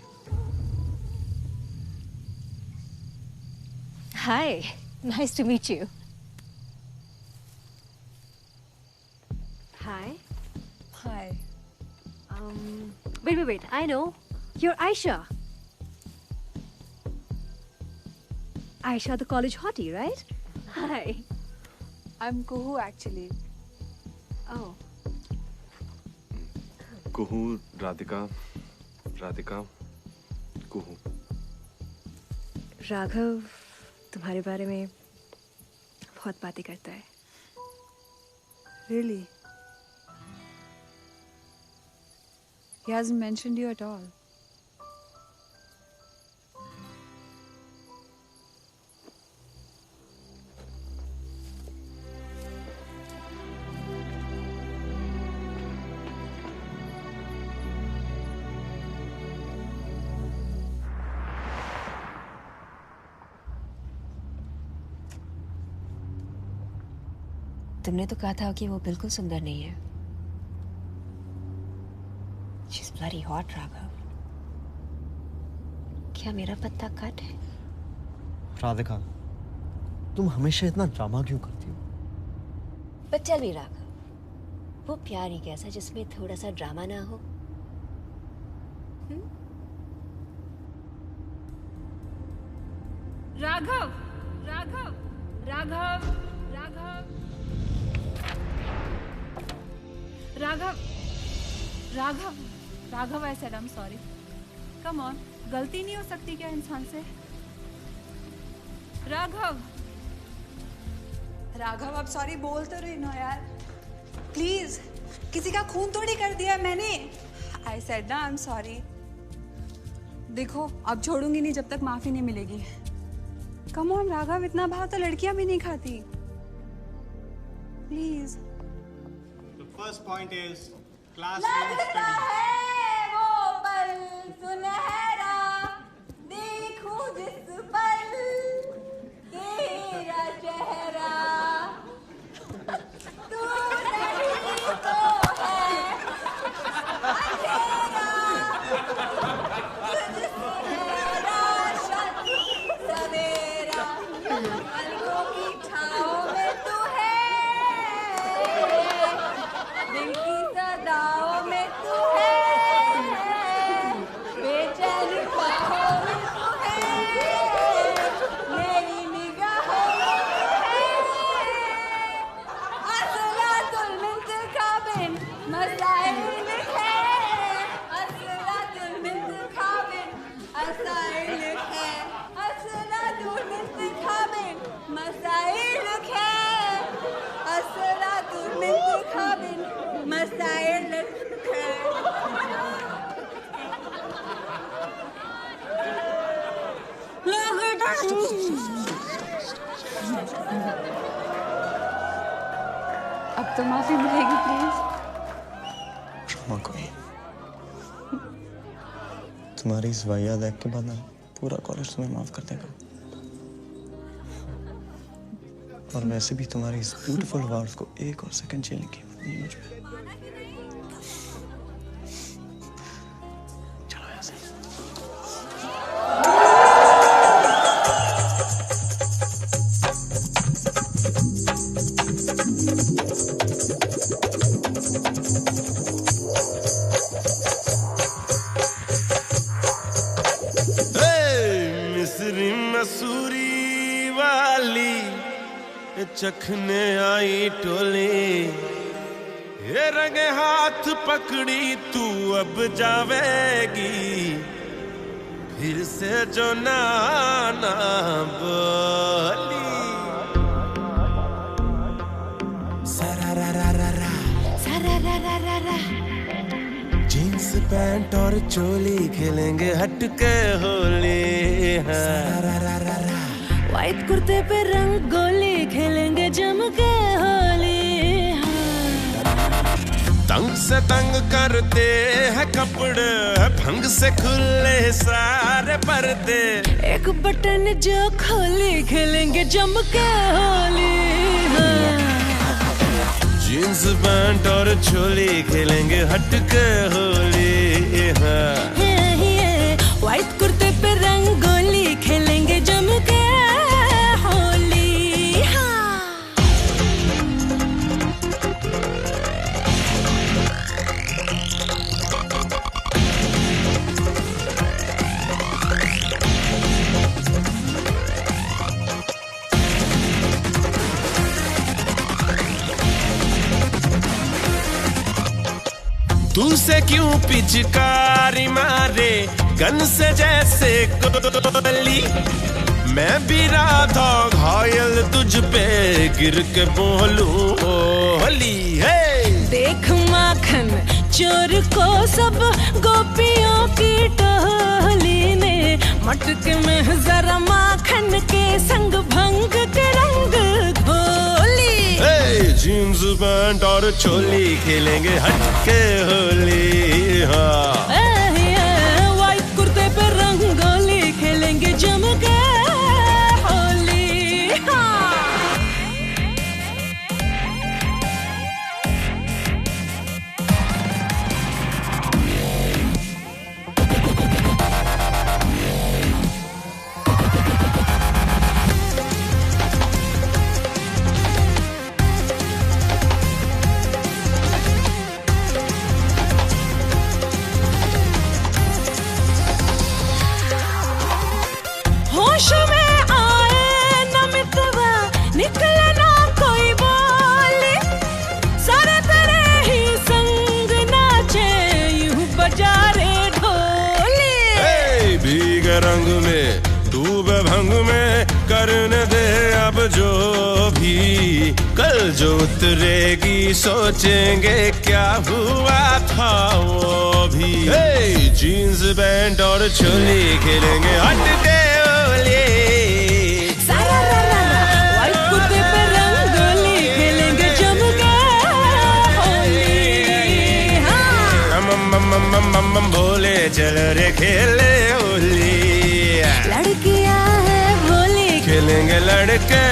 Hi, nice to meet you. Hi. Hi. Wait. I know. You're Aisha. Aisha, the college hottie, right? Hi. I'm Kuhu actually. Oh. कुहू, राधिका, कुहू। राघव तुम्हारे बारे में बहुत बातें करता है। Really? He hasn't mentioned you at all. तुमने तो कहा था कि वो बिल्कुल सुंदर नहीं है। She's bloody hot, Raghav. क्या मेरा पत्ता कट है? राधिका, तुम हमेशा इतना ड्रामा क्यों करती हो? पर चल भी राघव, वो प्यार ही कैसा जिसमें थोड़ा सा ड्रामा ना हो? Raghav, Raghav, Raghav, Raghav, Raghav, Raghav, Raghav, I said I'm sorry. Come on, गलती नहीं हो सकती क्या इंसान से? राघव, राघव अब सॉरी बोल तो रही ना यार, प्लीज। किसी का खून थोड़ी कर दिया मैंने। आई सेड ना आई एम सॉरी। देखो, अब छोड़ूंगी नहीं जब तक माफी नहीं मिलेगी। कम ऑन राघव, इतना भाव तो लड़कियां भी नहीं खाती। Please. The first point is classroom लगता study. है वो पल सुनहरा, देखूं जिस पल तेरा चेहरा, तू नहीं तो है अंधेरा, तुझसे है राशत सवेरा, पलकों की छाँव में तू है, दिल की सदाओं में तू है, बेचैन बाहों में तू है, मेरी निगाहों में तू है, असलातुल मुंतखबिन मसाइल है, असलातुल मुंतखबिन मसाइल है, असलातुल मुंतखबिन मसाइल है, असलातुल मुंतखबिन मसाइल है। अब तो माफी मिलेगी प्लीज। क्षमा करो। तुम्हारी इस वाहियात एक्ट के बाद ना पूरा कॉलेज तुम्हें माफ कर देगा। और वैसे भी तुम्हारी इस ब्यूटीफुल वर्ड्स को एक और सेकंड झेलने की हिम्मत नहीं है मुझ में। चलो यहाँ से। मिस्री मसूरी वाली चखने आई टोली, ये रंगे हाथ पकड़ी तू अब जावेगी, फिर से जो नाना बोली। सरा रा रा रा रा, सरा रा रा रा रा, जींस पैंट और चोली खेलेंगे हटके होली। व्हाइट कुर्ते पे रंगोली खेलेंगे जम के होली। तंग से तंग करते हैं कपड़े, भंग से खुले सारे पर्दे। एक बटन जो खोली खेलेंगे जम के होली। जीन्स पैंट और चोली खेलेंगे हटके होली। व्हाइट कुर्ते पे रंगोली खेलेंगे जम के होली। तू से क्यों पिचकारी मारे गन से जैसे गोली। मैं भी राधा घायल तुझ पे गिर के बोलूं होली। देख माखन चोर को सब गोपियों की टोली ने मटके में जरा माखन के संग भंग के रंग घोली। जीन्स पैंट और चोली खेलेंगे हटके होली। व्हाइट कुर्ते पे रंगोली खेलेंगे जम के होली। होश में आए न मितवा निकले ना कोई बोली। सारे तेरे ही संग नाचे यूं बजा रे ढोली। भीगे रंग में डूबे भंग में करने दे अब जो भी। कल जो उतरेगी सोचेंगे क्या हुआ था वो भी। जीन्स पैंट और चोली खेलेंगे हटके होली। व्हाइट कुर्ते पे रंगोली खेलेंगे जम के होली। भोले चल रे खेले होली। लड़कियां है भोली खेलेंगे लड़के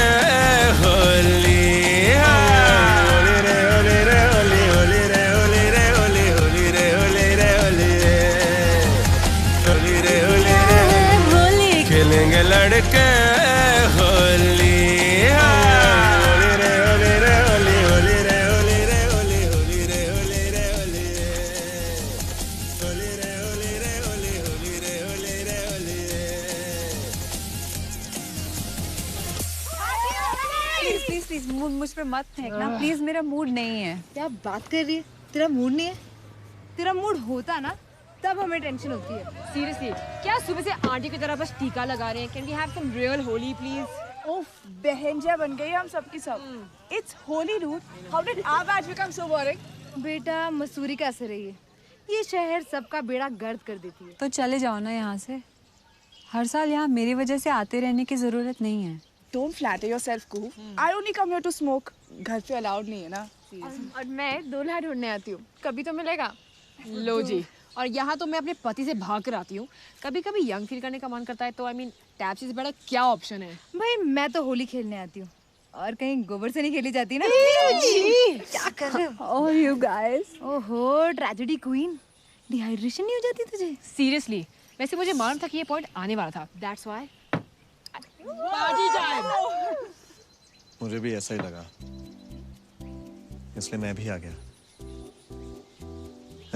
होली। होली रे होली रे होली होली रे होली रे होली होली रे होली रे होली होली रे होली रे भोली खेलेंगे लड़के होली। होली रे होली रे होली होली रे होली रे होली होली रे होली रे होली होली रे होली रे होली होली रे होली रे होली। प्लीज प्लीज प्लीज मुझ पे मत फेंकना प्लीज। मेरा मूड नहीं है। क्या बात कर रही है? तेरा मूड नहीं है? तेरा मूड होता ना तब हमें टेंशन होती है। सीरियसली क्या सुबह से आंटी की तरह बस टीका लगा रहे हैं? Can we have some real Holi please? ओफ बहनजा बन गई हम सबकी सब। It's Holi dude. How did our batch become so boring? बेटा मसूरी का असर है ये। ये शहर सबका बेड़ा गर्द कर देती है। तो चले जाओ ना यहाँ से। हर साल यहाँ मेरी वजह से आते रहने की जरूरत नहीं है। Don't flatter yourself, Kuhu. I only come here to smoke. घर पे अलाउड नहीं है ना। और मैं दूल्हा ढूंढने आती हूँ, कभी तो मिलेगा। लो जी। और यहाँ तो मैं अपने पति से भाग कर आती हूँ। कभी कभी यंग फील करने का मन करता है तो आई मीन टैप से बड़ा क्या ऑप्शन है? भाई मैं तो होली खेलने आती हूँ और कहीं गोबर से नहीं खेली जाती ना। क्या कर रहे हो? Oh you guys. ओहो ट्रेजेडी क्वीन। डिहाइड्रेशन नहीं हो जाती तुझे? सीरियसली वैसे मुझे मालूम था कि ये पॉइंट आने वाला था। That's why party time. मुझे भी ऐसा ही लगा इसलिए मैं भी आ गया।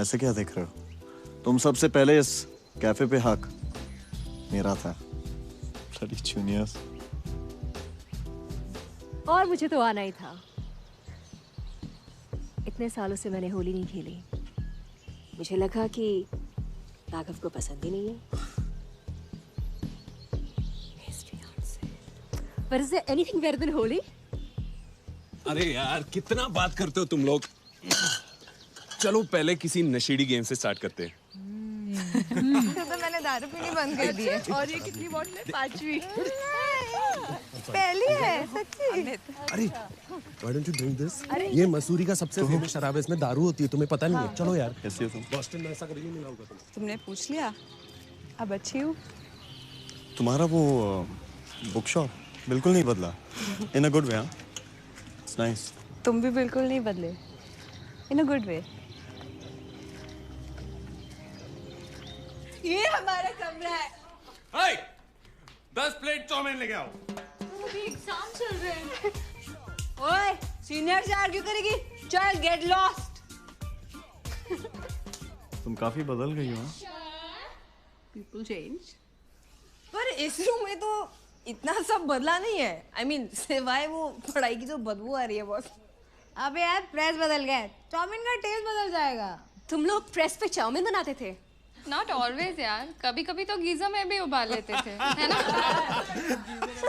ऐसे क्या देख रहे हो? तुम सबसे पहले इस कैफे पे हक मेरा था। Bloody juniors. और मुझे तो आना ही था। इतने सालों से मैंने होली नहीं खेली। मुझे लगा कि राघव को पसंद ही नहीं है। But is there anything better than Holi? अरे यार कितना बात करते हो तुम लोग। चलो पहले किसी नशेड़ी गेम से स्टार्ट करते हैं। तो मैंने दारू पीनी बंद कर दी है। और ये कितनी बॉटल है? 5वीं। पहली है सच्ची। अरे why don't you drink this? ये मसूरी का सबसे फेमस शराब है, इसमें दारू होती है, तुम्हें पता नहीं है। चलो यार। कैसी हो तुम? बॉस्टन में ऐसा कभी नहीं मिला होगा तुम्हें। तुमने पूछ लिया? अब अच्छी हूँ। तुम्हारा वो बुक शॉप बिल्कुल नहीं बदला। इन अ गुड वे, हाँ? It's nice. तुम भी बिल्कुल नहीं बदले। इन अ गुड वे। ये हमारा कमरा है। हाय 10 प्लेट चाउमीन लेके आओ। अभी एग्जाम चल रहे हैं। ओए सीनियर से आर्ग्यू करेगी? चल गेट लॉस्ट। तुम काफी बदल गई हो। People change. पर इस रूम में तो इतना सब बदला नहीं है। I mean, सिवाय वो पढ़ाई की जो बदबू आ रही है बॉस। अबे यार प्रेस बदल गया, चाउमीन का टेस्ट बदल जाएगा। तुम लोग प्रेस पे चाउमीन बनाते थे? नॉट ऑलवेज यार, कभी कभी तो गीजर में भी उबाल लेते थे, है ना?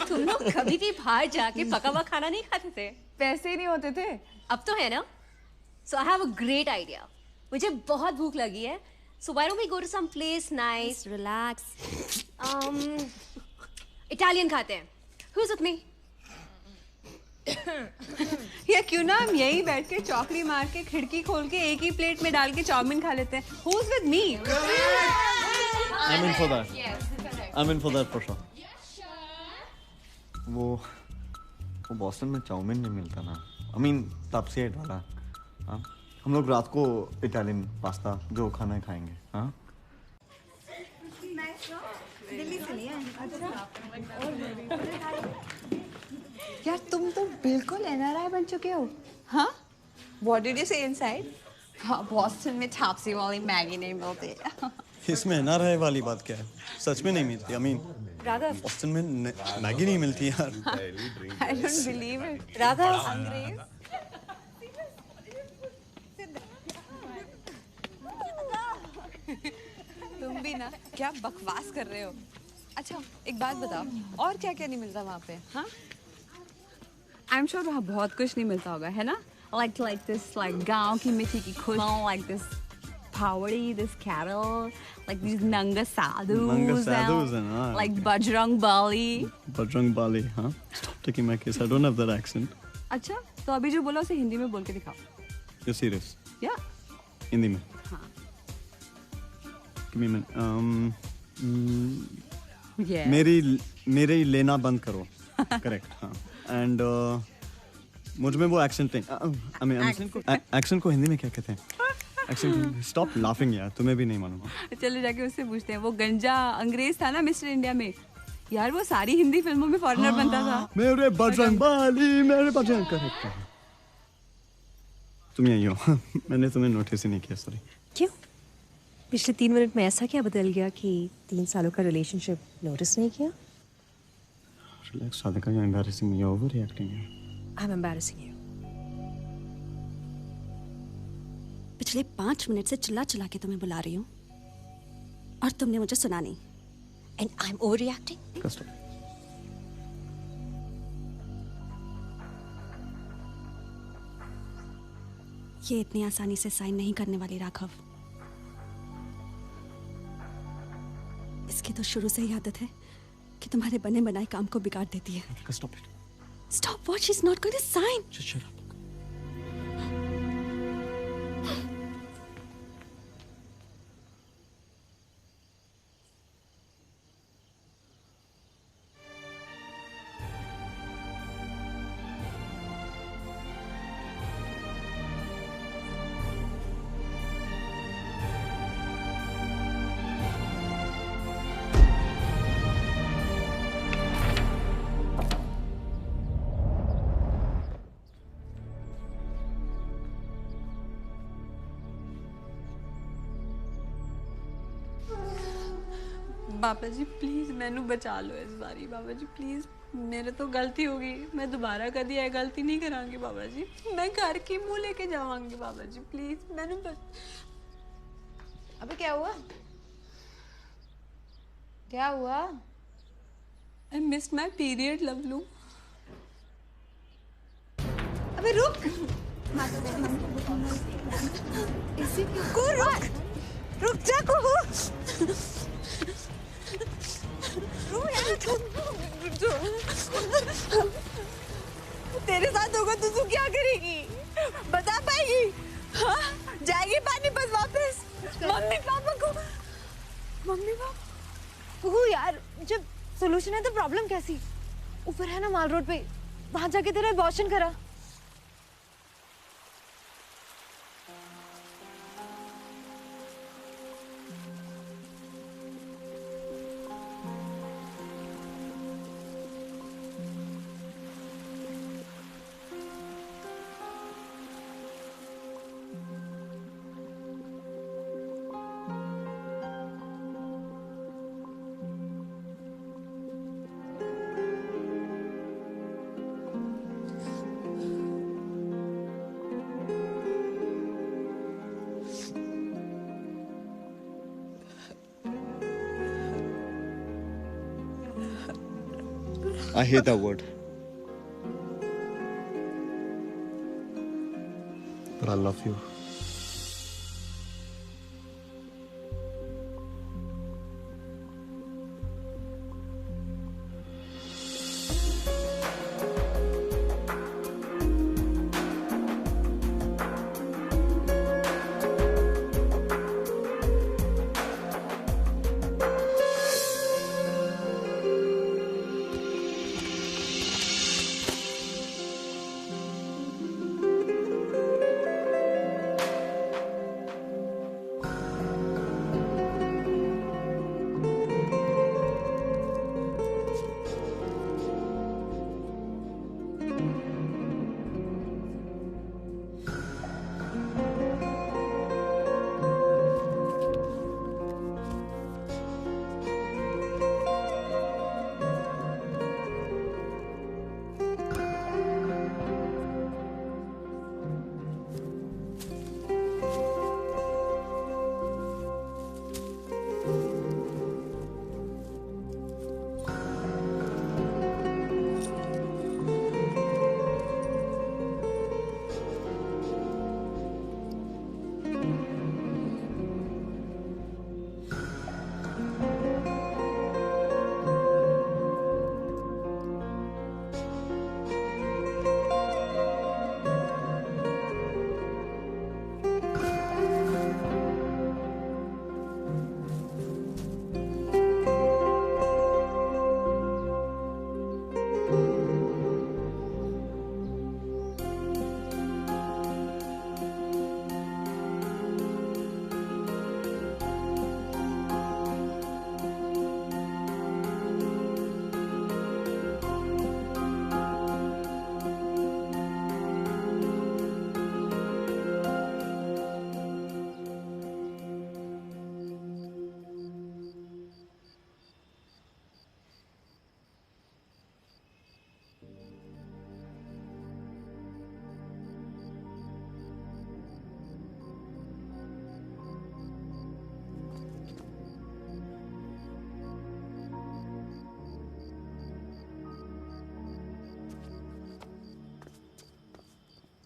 तुम लोग कभी भी बाहर जाके पका हुआ खाना नहीं खाते थे? पैसे ही नहीं होते थे। अब तो है ना? So I have a great idea. मुझे बहुत भूख लगी है। So why don't we go to some place nice, relax? Italian खाते हैं। Who's with me? या क्यों ना हम यहीं बैठ के चौकड़ी मार के खिड़की खोल के एक ही प्लेट में डाल के चाउमीन खा लेते हैं। Who's with me? I'm in for that. I'm in for that for sure. वो बॉस्टन में चाउमीन नहीं मिलता ना। I mean तापसी हेड वाला। हाँ? हम लोग रात को इटालियन पास्ता जो खाना है खाएंगे। हाँ? दिल्ली से लिया यार तुम तो बिल्कुल NRI बन चुके हो। हाँ? What did you say inside? हाँ, बॉस्टन में तापसी वाली मैगी नहीं मिलती। इसमें NRI वाली बात क्या है? सच में नहीं मिलती। I mean Raghav. बॉस्टन में मैगी नहीं मिलती यार। I don't believe it. Raghav. अंग्रेज। तुम भी ना क्या बकवास कर रहे हो? अच्छा एक बात बताओ, और क्या क्या नहीं मिलता वहाँ पे? हाँ? I'm sure वहाँ बहुत कुछ नहीं मिलता होगा, है ना? Like this गांव की मिट्टी की खुशबू, like this pawadi, this cattle, like these Nanga sadhus, हाँ। like Bajrang Bali. बजरंग बाली, हाँ? Stop taking my case. I don't have that accent. अच्छा तो अभी जो बोला उसे हिंदी में बोल के दिखाओ। You're serious? Yeah. हिंदी में? हाँ। Give me a minute. Yeah. मेरी लेना बंद करो। करेक्ट, हाँ। एंड मुझ में वो एक्सेंट नहीं। एक्सेंट को हिंदी में क्या कहते हैं? एक्सेंट। स्टॉप लाफिंग यार, तुम्हें भी नहीं मालूम। चलो जाके उससे पूछते हैं। वो गंजा अंग्रेज था ना मिस्टर इंडिया में, यार वो सारी हिंदी फिल्मों में फॉरेनर बनता था। मेरे बजरंग बाली, मेरे बजरंग। करेक्ट। तुम यही हो। मैंने तुम्हें नोटिस ही नहीं किया, सॉरी। क्यों? पिछले 3 मिनट में ऐसा क्या बदल गया कि 3 सालों का रिलेशनशिप नोटिस नहीं किया? Relax Radhika, you're embarrassing me. You're overreacting. I'm embarrassing you. पिछले 5 मिनट से चिल्ला चिल्ला के तुम्हें बुला रही हूँ और तुमने मुझे सुना नहीं। And I'm overreacting. Stop. ये इतनी आसानी से साइन नहीं करने वाली राघव। इसकी तो शुरू से ही आदत है कि तुम्हारे बने बनाए काम को बिगाड़ देती है। Stop it. Stop what? She's not going to sign. Just shut up. बाबा जी प्लीज मैनू बचा लो इस बारी। बाबा जी प्लीज, मेरे तो गलती हो गई, मैं दोबारा कभी ये गलती नहीं करांगी बाबा जी। मैं घर की मुंह लेके जावांगी बाबा जी, प्लीज मैनू अबे क्या हुआ? क्या हुआ? आई मिस्ड माय पीरियड लवलू। अबे रुक। रुक। रुक जा कुहू। रुक यार, तेरे साथ होगा तो तू क्या करेगी? बता पाएगी? हाँ? जाएगी पानीपत वापस? मम्मी पापा को, मम्मी पापा कुहू यार, जब सोल्यूशन है तो प्रॉब्लम कैसी? ऊपर है ना माल रोड पे, वहां जाके तेरा अबॉर्शन करा। I hate that word. But I love you.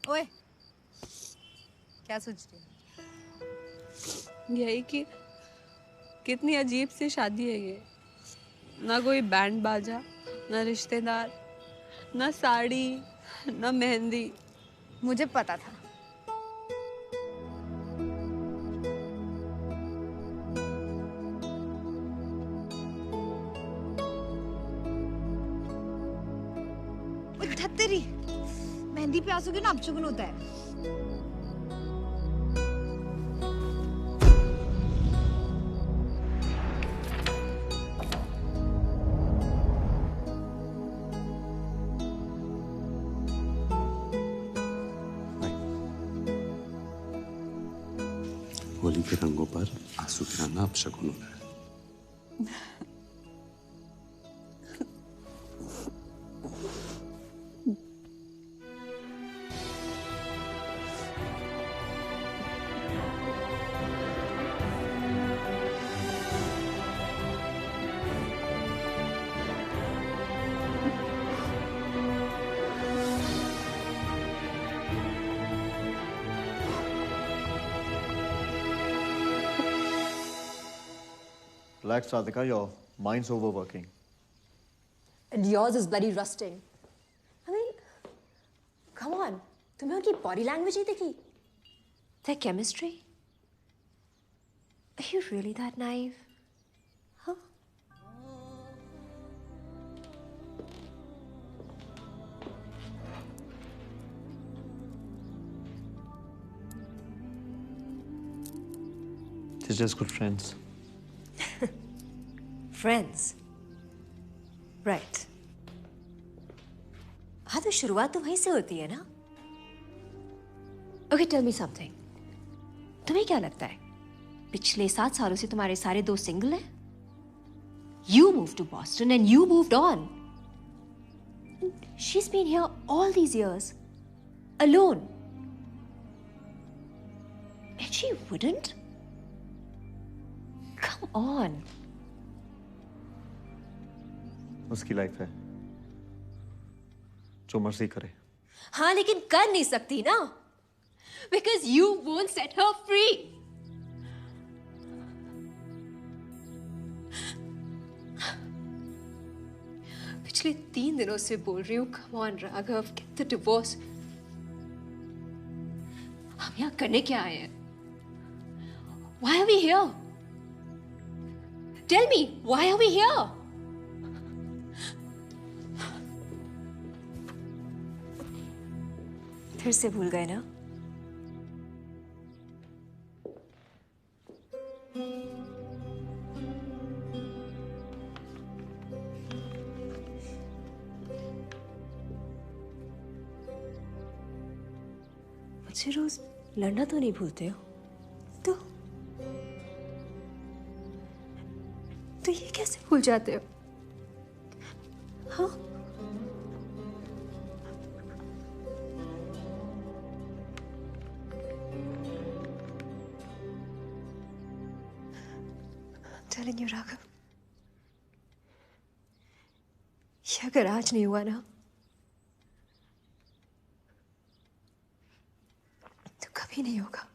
ओए, क्या सोच रही है? यही कि कितनी अजीब सी शादी है ये। ना कोई बैंड बाजा, ना रिश्तेदार, ना साड़ी, ना मेहंदी। मुझे पता था। तेरी मेहंदी पे आंसू ना अपशगुन होता है। होली के रंगों पर आंसू गिराना अपशगुन होता है। Relax, Radhika. Your mind's overworking. And yours is bloody rusting. I mean, come on. तुम्हें उनकी body language नहीं देखी? Their chemistry? Are you really that naive? Huh? They're just good friends. Friends. Right. हाँ तो शुरुआत तो वहीं से होती है ना? Okay, tell me something. तुम्हें क्या लगता है? पिछले 7 सालों से तुम्हारे सारे दोस्त सिंगल हैं? You moved to Boston and you moved on. She's been here all these years, alone. And she wouldn't? Come on. उसकी लाइफ है, जो मर्जी करे। हाँ लेकिन कर नहीं सकती ना, because you won't set her free. पिछले 3 दिनों से बोल रही हूँ, come on Raghav, get the divorce. हम यहाँ करने क्या आए हैं? Why are we here? Tell me, why are we here? फिर से भूल गए ना? मुझे रोज लड़ना तो नहीं भूलते हो? तो ये कैसे भूल जाते हो? हाँ? telling you, राघव, ये अगर आज नहीं हुआ ना, तो कभी नहीं होगा।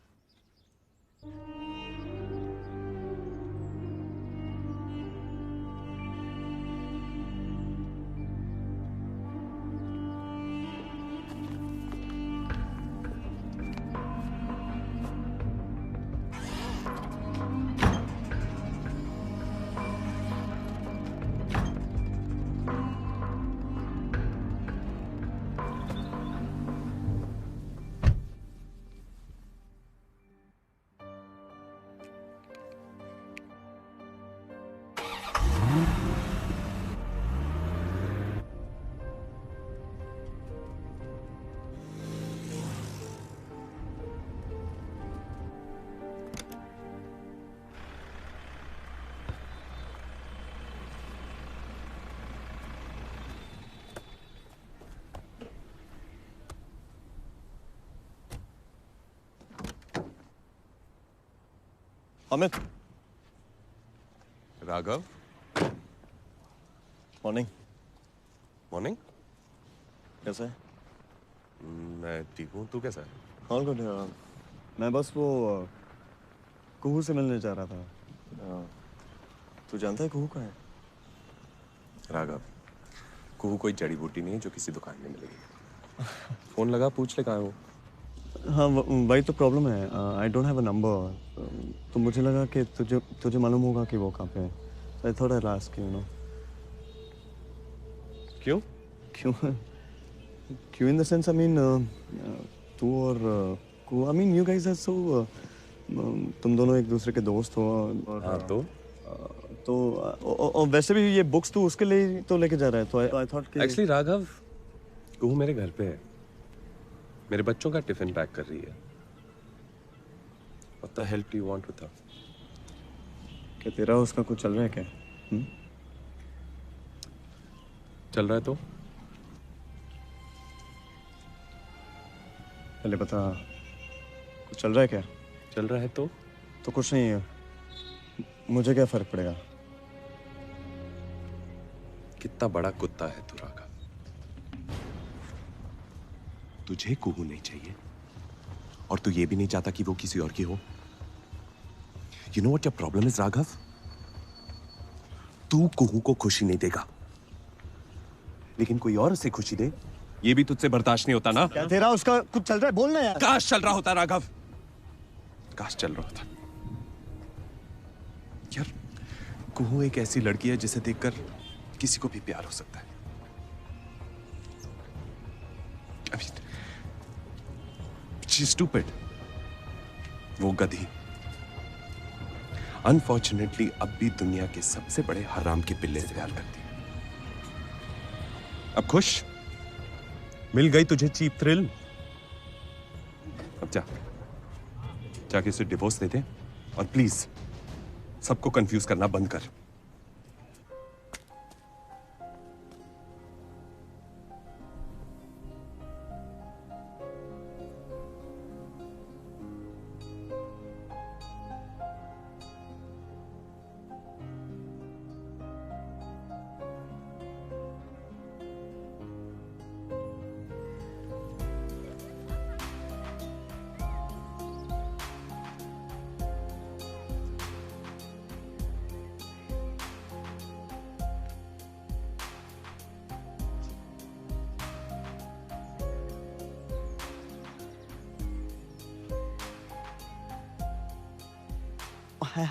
अमित। राघव। मॉर्निंग। मॉर्निंग। कैसा है? मैं ठीक हूँ, तू कैसा है? All good. मैं बस वो कुहू से मिलने जा रहा था। तू जानता है कुहू कहाँ है? राघव, कुहू कोई जड़ी बूटी नहीं है जो किसी दुकान में मिलेगी। फोन लगा, पूछ ले कहाँ है वो। हाँ वही तो प्रॉब्लम है। I don't have a number. तो मुझे लगा कि तुझे मालूम होगा कि वो कहाँ पे है। I thought I ask you know. क्यों? क्यों in the sense I mean तू और I mean you guys are so तुम दोनों एक दूसरे के दोस्त हो। और हाँ तो और वैसे भी ये बुक्स तू उसके लिए तो लेके जा रहा है। तो आई थॉट कि एक्चुअली राघव, कुहू मेरे घर पे है, मेरे बच्चों का टिफिन पैक कर रही है। What the hell do you want with her? क्या तेरा उसका कुछ चल रहा है क्या? चल रहा है तो? पहले बता, कुछ चल रहा है क्या? चल रहा है तो? तो कुछ नहीं है, मुझे क्या फर्क पड़ेगा? कितना बड़ा कुत्ता है तू राघव। तुझे कुहू नहीं चाहिए और तू ये भी नहीं चाहता कि वो किसी और की हो। You know what your problem is, Raghav? तू कुहू को खुशी नहीं देगा, लेकिन कोई और उसे खुशी दे, ये भी तुझसे बर्दाश्त नहीं होता ना। क्या तेरा उसका कुछ चल रहा है? बोलना यार। काश चल रहा होता राघव, काश चल रहा होता। यार कुहू एक ऐसी लड़की है जिसे देखकर किसी को भी प्यार हो सकता है। She's stupid, वो गधी। अनफॉर्चुनेटली अब भी दुनिया के सबसे बड़े हराम के पिल्ले से प्यार करती है। अब खुश? मिल गई तुझे चीप थ्रिल? अब जाके उसे डिवोर्स दे दे और प्लीज सबको कंफ्यूज करना बंद कर।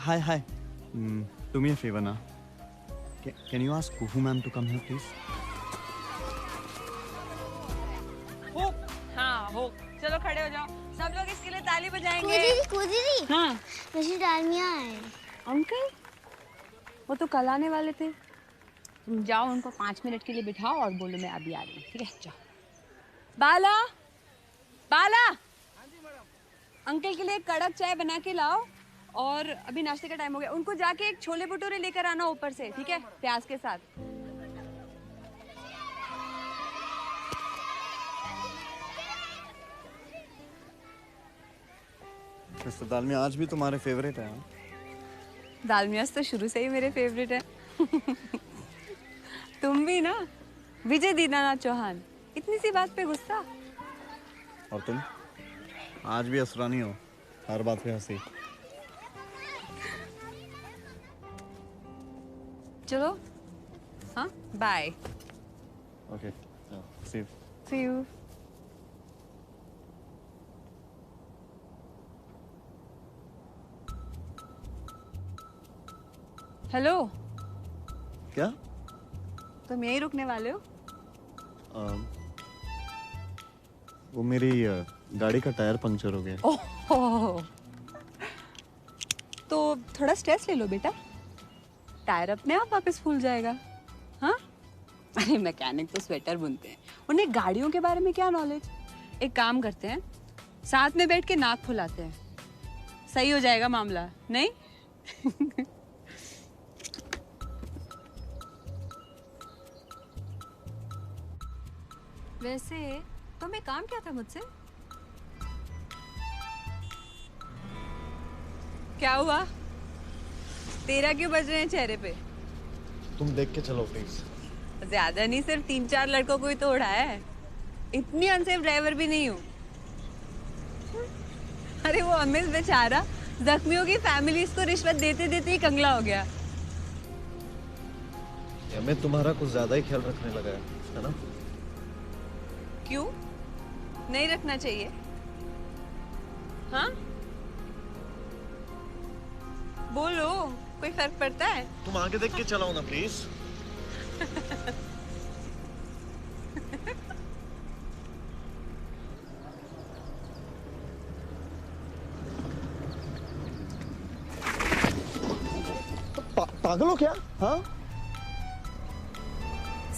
Hi. Do me a favor now. Can you ask Kuhu ma'am to come here, please? हाँ हो, चलो खड़े हो जाओ। सब लोग इसके लिए ताली बजाएंगे। कुदरी। हाँ। रशीद आलमिया है। अंकल, वो तो कल आने वाले थे। तुम जाओ उनको 5 मिनट के लिए बिठाओ और बोलो मैं अभी आ रही हूँ, ठीक है? जाओ। बाला, अंकल के लिए एक कड़क चाय बना के लाओ और अभी नाश्ते का टाइम हो गया। उनको जाके एक छोले भटूरे लेकर आना ऊपर से, ठीक है? प्याज के साथ। मिस्टर दालमिया आज भी तुम्हारे फेवरेट है? दालमियास तो शुरू से ही मेरे फेवरेट है। तुम भी ना, विजय दीनानाथ चौहान। इतनी सी बात पे गुस्सा। और तुम आज भी असरानी हो, हर बात पे हंसी। चलो, हाँ, bye. Okay, see you. Hello. क्या? तुम यहीं रुकने वाले हो? वो मेरी गाड़ी का टायर पंक्चर हो गया। ओह, तो थोड़ा स्ट्रेस ले लो बेटा, टायर अपने आप वापस फूल जाएगा। हाँ, अरे मैकेनिक तो स्वेटर बुनते हैं, उन्हें गाड़ियों के बारे में क्या नॉलेज। एक काम करते हैं, साथ में बैठ के नाक फुलाते हैं, सही हो जाएगा मामला, नहीं? वैसे तुम्हें काम क्या था मुझसे? क्या हुआ? तेरा क्यों बज रहे हैं चेहरे पे? तुम देख के चलो प्लीज। ज्यादा नहीं, सिर्फ 3-4 लड़कों को ही तो उड़ाया है। इतनी अनसेफ ड्राइवर भी नहीं हूँ। अरे वो अमित बेचारा जख्मियों की फैमिलीज को रिश्वत देते देते ही कंगला हो गया। मैं तुम्हारा कुछ ज्यादा ही ख्याल रखने लगा है ना? क्यों नहीं रखना चाहिए? हाँ, बोलो, कोई फर्क पड़ता है? तुम आगे देख के चलाओ ना प्लीज। पागल हो क्या? हाँ,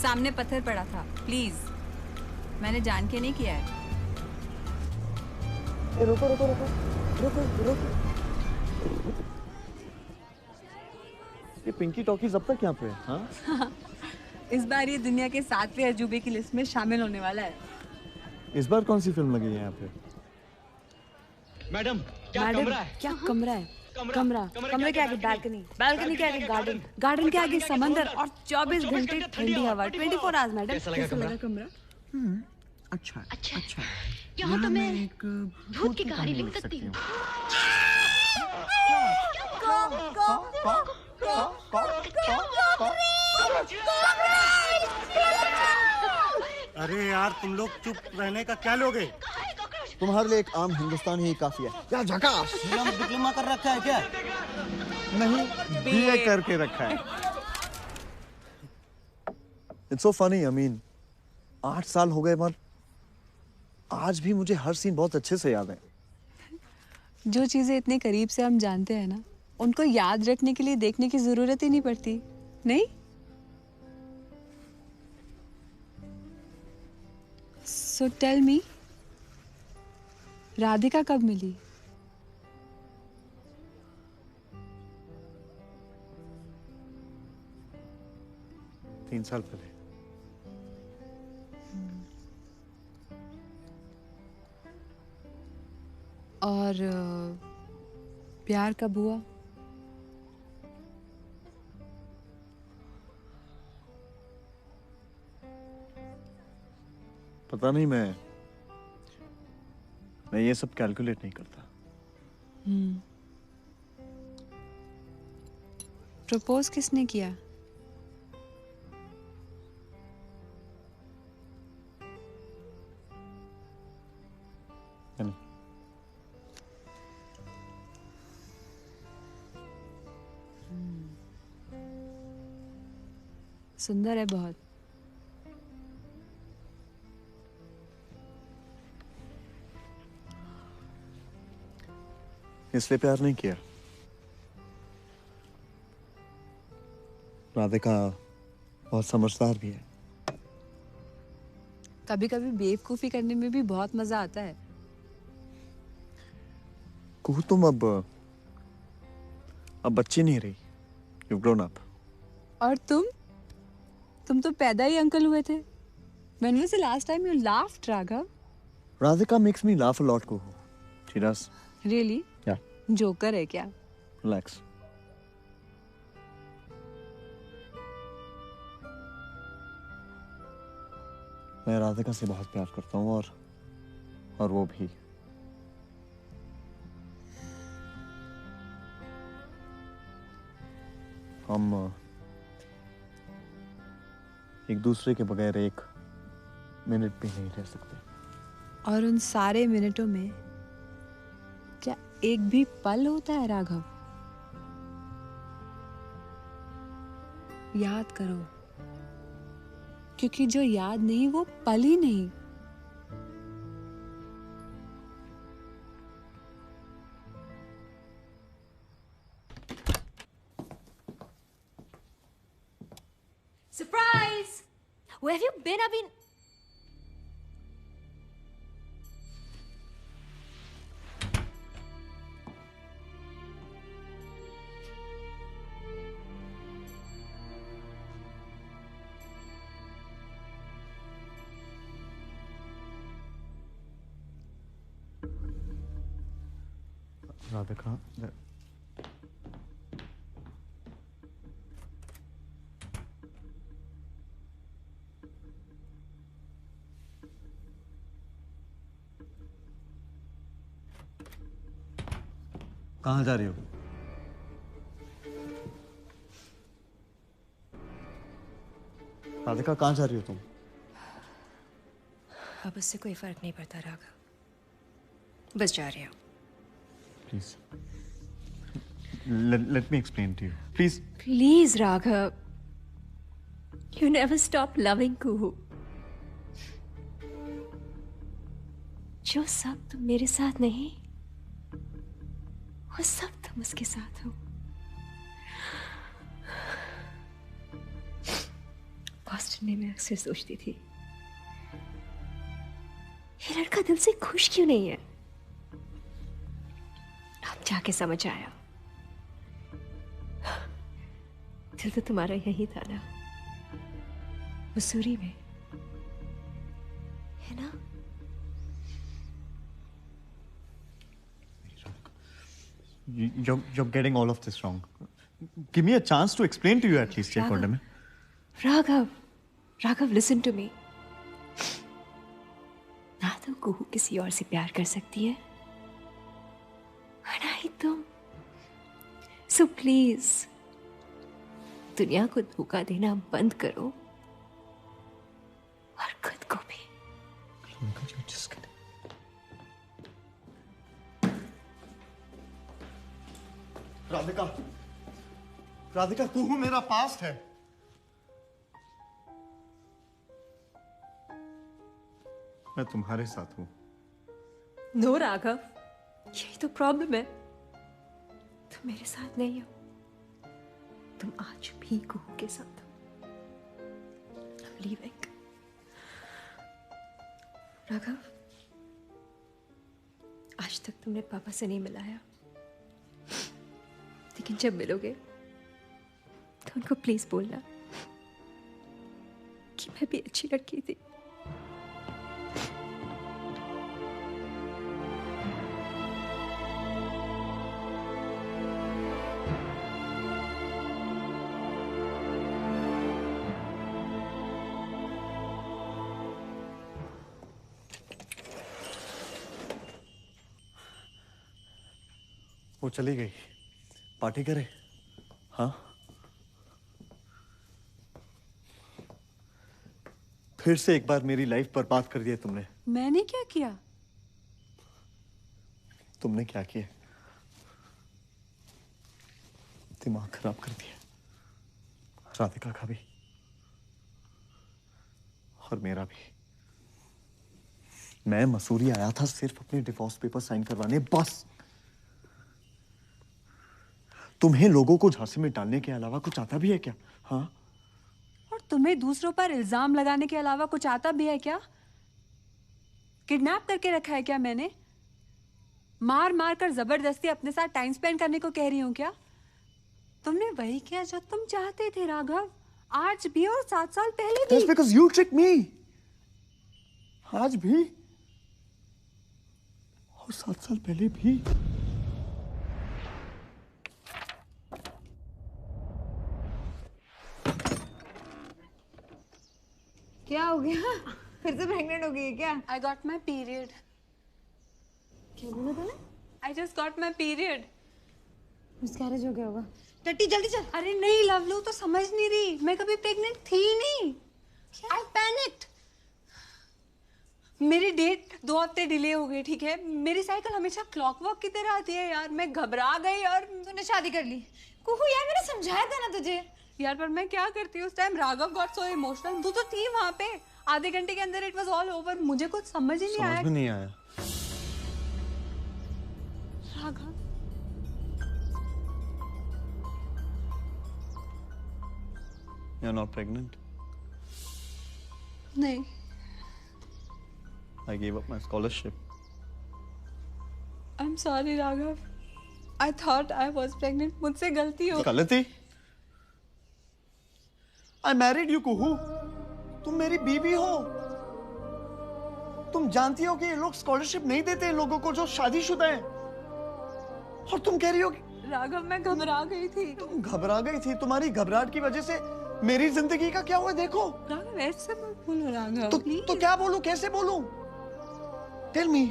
सामने पत्थर पड़ा था, प्लीज, मैंने जान के नहीं किया है। रुको रुको रुको रुको रुको। ये पिंकी टॉकीज अब तक यहाँ पे? हाँ? इस बार ये दुनिया के 7वें अजूबे की लिस्ट में शामिल होने वाला है। इस बार कौन सी फिल्म लगी है यहाँ पे? मैडम, क्या कमरा है? क्या कमरा है? कमरे के आगे बैल्कनी, बैल्कनी के आगे गार्डन, गार्डन के आगे समंदर और 24 घंटे ठंडी हवा, 24 आवर्स। मैडम, कैसा लगा कमरा? अच्छा। यहाँ तो मैं भूत की कहानी लिख सकती हूँ। अरे यार तुम लोग चुप रहने का क्या लोगे? तुम्हारे लिए एक आम हिंदुस्तानी ही काफी है। क्या झकास? डिप्लोमा कर रखा है क्या? नहीं, बीए करके रखा है। It's so funny, I mean, 8 साल हो गए पर आज भी मुझे हर सीन बहुत अच्छे से याद है। जो चीजें इतने करीब से हम जानते हैं ना, उनको याद रखने के लिए देखने की जरूरत ही नहीं पड़ती, नहीं? So tell me, राधिका कब मिली? तीन साल पहले। और प्यार कब हुआ? पता नहीं, मैं ये सब कैलकुलेट नहीं करता। प्रपोज किसने किया? सुंदर है बहुत। इसलिए प्यार नहीं किया। राधिका बहुत समझदार भी है। कभी कभी बेवकूफी करने में भी बहुत मजा आता है। कुहू, तुम अब बच्ची नहीं रही। You've grown up. और तुम तो पैदा ही अंकल हुए थे। When was the last time you laughed, Raghav? Radhika makes me laugh a lot, Kuhu. She does. Really? Yeah. Joker है क्या? Relax. मैं राधिका से बहुत प्यार करता हूँ और वो भी। हम एक दूसरे के बगैर एक मिनट भी नहीं रह सकते। और उन सारे मिनटों में क्या एक भी पल होता है राघव? याद करो, क्योंकि जो याद नहीं वो पल ही नहीं। Surprise! Where have you been? I've been... Radhika, कहाँ जा रही हो? राधिका, कहाँ जा रही हो तुम? अब उससे कोई फर्क नहीं पड़ता राघव, बस जा रही हूँ। Please. Let me explain to you. Please. Please, Raghav. You never stop loving Kuhu. जो सब तुम मेरे साथ नहीं, वो सब तुम उसके साथ हो। बॉस्टन में मैं अक्सर सोचती थी, ये लड़का दिल से खुश क्यों नहीं है? अब जाके समझ आया, दिल तो तुम्हारा यही था ना, मसूरी में, है ना? You're getting all of this wrong. Give me a chance to explain to you at least, Jay. Raghav, listen to me. ना तो कुहू किसी और से प्यार कर सकती है, ना ही तुम। So please, दुनिया को धोखा देना बंद करो और खुद को भी। राधिका, राधिका तू मेरा पास्ट है। मैं तुम्हारे साथ हूं। नो राघव, यही तो प्रॉब्लम है। तुम मेरे साथ नहीं हो, तुम आज भी कुहू के साथ हो। I'm leaving. राघव, आज तक तुमने पापा से नहीं मिलाया, लेकिन जब मिलोगे तो उनको प्लीज बोलना कि मैं भी अच्छी लड़की थी। वो चली गई, पार्टी करे? हाँ, फिर से एक बार मेरी लाइफ बर्बाद कर दिया तुमने। मैंने क्या किया? तुमने क्या किया? दिमाग खराब कर दिया राधिका का भी और मेरा भी। मैं मसूरी आया था सिर्फ अपने डिवोर्स पेपर साइन करवाने, बस। तुम्हें लोगों को झांसे में डालने के अलावा कुछ आता भी है क्या? हाँ, और तुम्हें दूसरों पर इल्जाम लगाने के अलावा कुछ आता भी है क्या? किडनैप करके रखा है क्या मैंने? मार मार कर जबरदस्ती अपने साथ टाइम स्पेंड करने को कह रही हूं क्या? तुमने वही किया जो तुम चाहते थे राघव, आज भी और 7 साल पहले भी। That's because you tricked me. आज भी और 7 साल पहले भी। क्या हो गया? फिर से प्रेग्नेंट हो गई है क्या? I got my period. क्या बोला तूने? I just got my period. Miscarriage हो गया होगा। टट्टी जल्दी चल। अरे नहीं लवलू, तो समझ नहीं रही, मैं कभी प्रेग्नेंट थी ही नहीं। I panicked. मेरी डेट 2 हफ्ते डिले हो गई, ठीक है? मेरी साइकिल हमेशा क्लॉकवर्क की तरह आती है यार। मैं घबरा गई और तूने शादी कर ली। कुहू यार, मैंने समझाया था ना तुझे। यार पर मैं क्या करती उस time? Raghav got so emotional. तू तो थी वहां पे। आधे घंटे के अंदर इट वाज ऑल ओवर। मुझे कुछ समझ ही नहीं आया। समझ में नहीं आया। Raghav, You're not pregnant. नहीं। I gave up my scholarship. I'm sorry Raghav. I thought I was pregnant. मुझसे गलती हो। गलती? I married you, कुहू। तुम मेरी बीवी हो। तुम जानती हो कि ये लोग स्कॉलरशिप नहीं देते हैं लोगों को जो शादीशुदा हैं। और तुम कह रही हो कि राघव मैं घबरा गई थी। तुम घबरा गई थी? तुम्हारी घबराहट की वजह से मेरी जिंदगी का क्या हुआ देखो। राघव ऐसे मत बोलो राघव। तो क्या बोलूं, कैसे बोलूं? Tell me.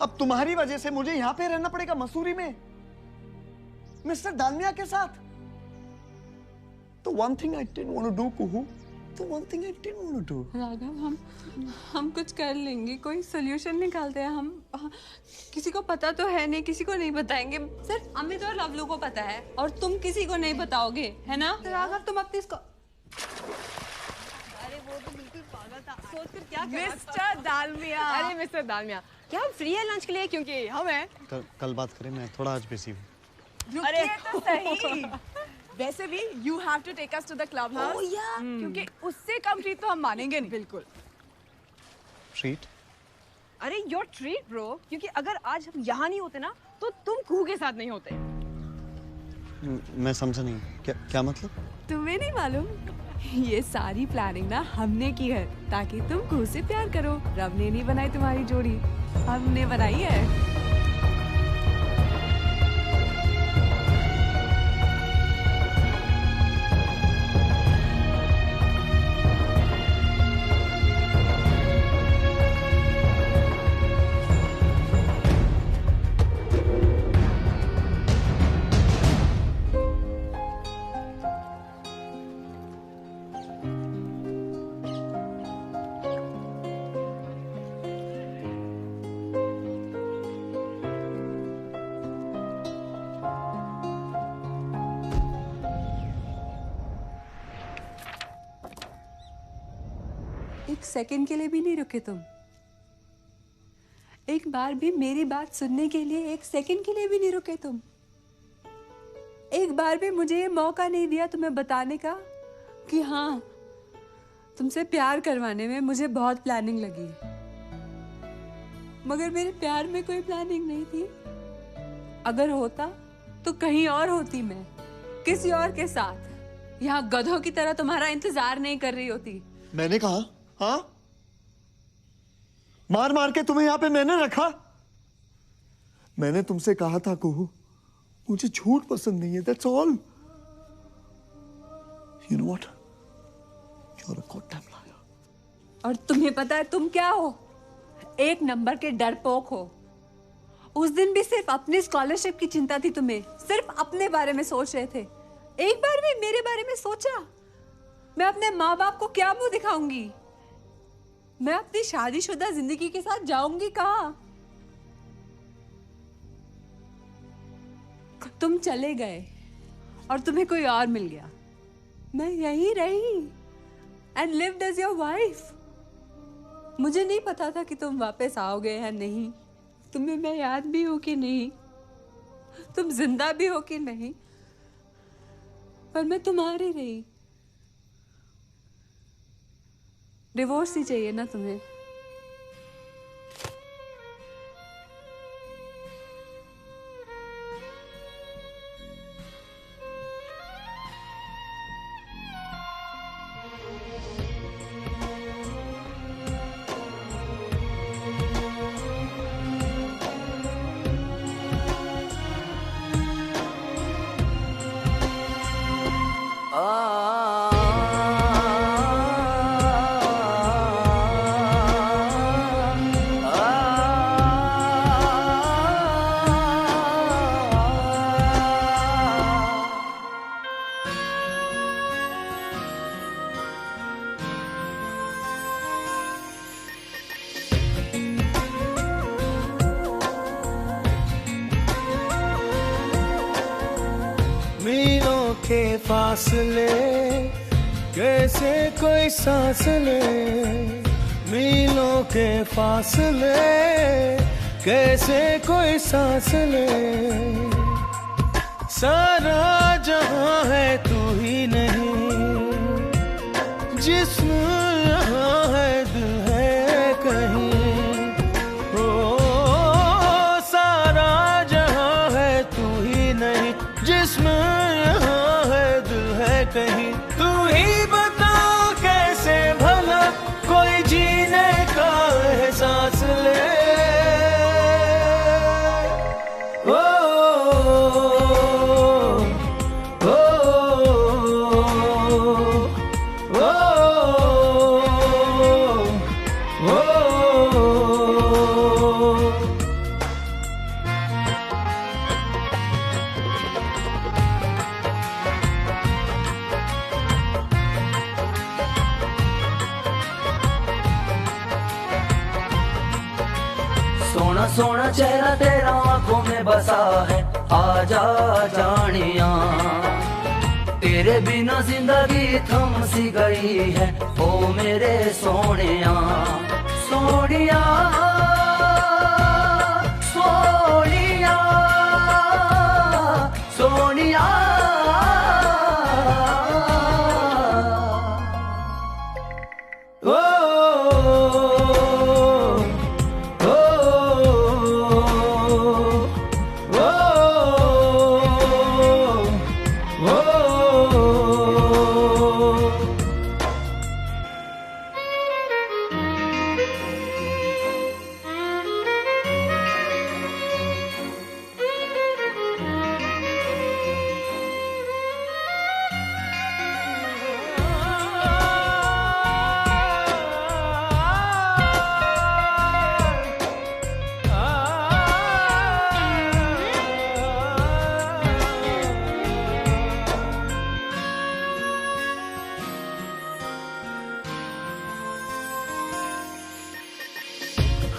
अब तुम्हारी वजह से मुझे यहाँ पे रहना पड़ेगा मसूरी में मिस्टर दालमिया के साथ। तो one thing I didn't want to do, कुहू। तो one thing I didn't want to do। Raghav हम कुछ कर लेंगे, कोई सोल्यूशन निकालते हैं हम। किसी को पता तो है नहीं, किसी को नहीं बताएंगे। सिर्फ अमित और लवलू को पता है और तुम किसी को नहीं बताओगे, है ना? तो राघव तुम अपनी इसको। अरे वो तो बिल्कुल पागल था। सोच कर क्या मिस्टर दालमिया। अरे मिस्टर दालमिया, क्या हम फ्री है लंच के लिए? क्योंकि हम हैं। कल बात करें, मैं थोड़ा आज बिजी हूँ। अरे तो सही। वैसे भी you have to take us to the clubhouse, क्योंकि उससे कम ट्रीट तो हम मानेंगे नहीं। बिल्कुल। ट्रीट? अरे योर ट्रीट ब्रो, क्योंकि अगर आज हम यहाँ नहीं होते ना तो तुम कुहू के साथ नहीं होते। मैं समझा नहीं, क्या मतलब? तुम्हें नहीं मालूम? ये सारी प्लानिंग ना हमने की है ताकि तुम कुहू से प्यार करो। रब ने नहीं बनाई तुम्हारी जोड़ी, हमने बनाई है। सेकंड के लिए भी नहीं रुके तुम। एक बार भी मेरी बात सुनने के लिए एक सेकंड के लिए भी नहीं रुके तुम। एक बार भी मुझे ये मौका नहीं दिया तुम्हें बताने का कि हाँ, तुमसे प्यार करवाने में मुझे बहुत प्लानिंग लगी, मगर मेरे प्यार में कोई प्लानिंग नहीं थी। अगर होता तो कहीं और होती, मैं किसी और के साथ। यहाँ गधों की तरह तुम्हारा इंतजार नहीं कर रही होती। मैंने कहा? हाँ, मार मार के तुम्हें यहाँ पे मैंने रखा। मैंने तुमसे कहा था कुहू, मुझे झूठ पसंद नहीं है, that's all. You know what? You're a goddamn liar. और तुम्हें पता है तुम क्या हो? एक नंबर के डरपोक हो। उस दिन भी सिर्फ अपनी स्कॉलरशिप की चिंता थी तुम्हें, सिर्फ अपने बारे में सोच रहे थे। एक बार भी मेरे बारे में सोचा? मैं अपने माँ बाप को क्या मुंह दिखाऊंगी? मैं अपनी शादीशुदा जिंदगी के साथ जाऊंगी कहाँ? तुम चले गए और तुम्हें कोई और मिल गया। मैं यहीं रही and lived as your wife. मुझे नहीं पता था कि तुम वापस आओगे या नहीं, तुम्हें मैं याद भी हूं कि नहीं, तुम जिंदा भी हो कि नहीं, पर मैं तुम्हारी रही। डिवोर्स ही चाहिए ना तुम्हें? के फासले कैसे कोई सांस ले, मीलों के फासले कैसे कोई सांस ले। सारा जहां है तू ही नहीं, जिस्म यहाँ है दिल है कहीं। ओ सारा जहां है तू ही नहीं, जिस्म कहीं। तू ही बता कैसे भला कोई जीने का एहसास ले। ओ, ओ, ओ, ओ, ओ, सोना सोना चेहरा तेरा आंखों में बसा है, आजा जानिया। तेरे बिना जिंदगी थम सी गई है, ओ मेरे सोनिया सोनिया सोनिया सोनिया। ओ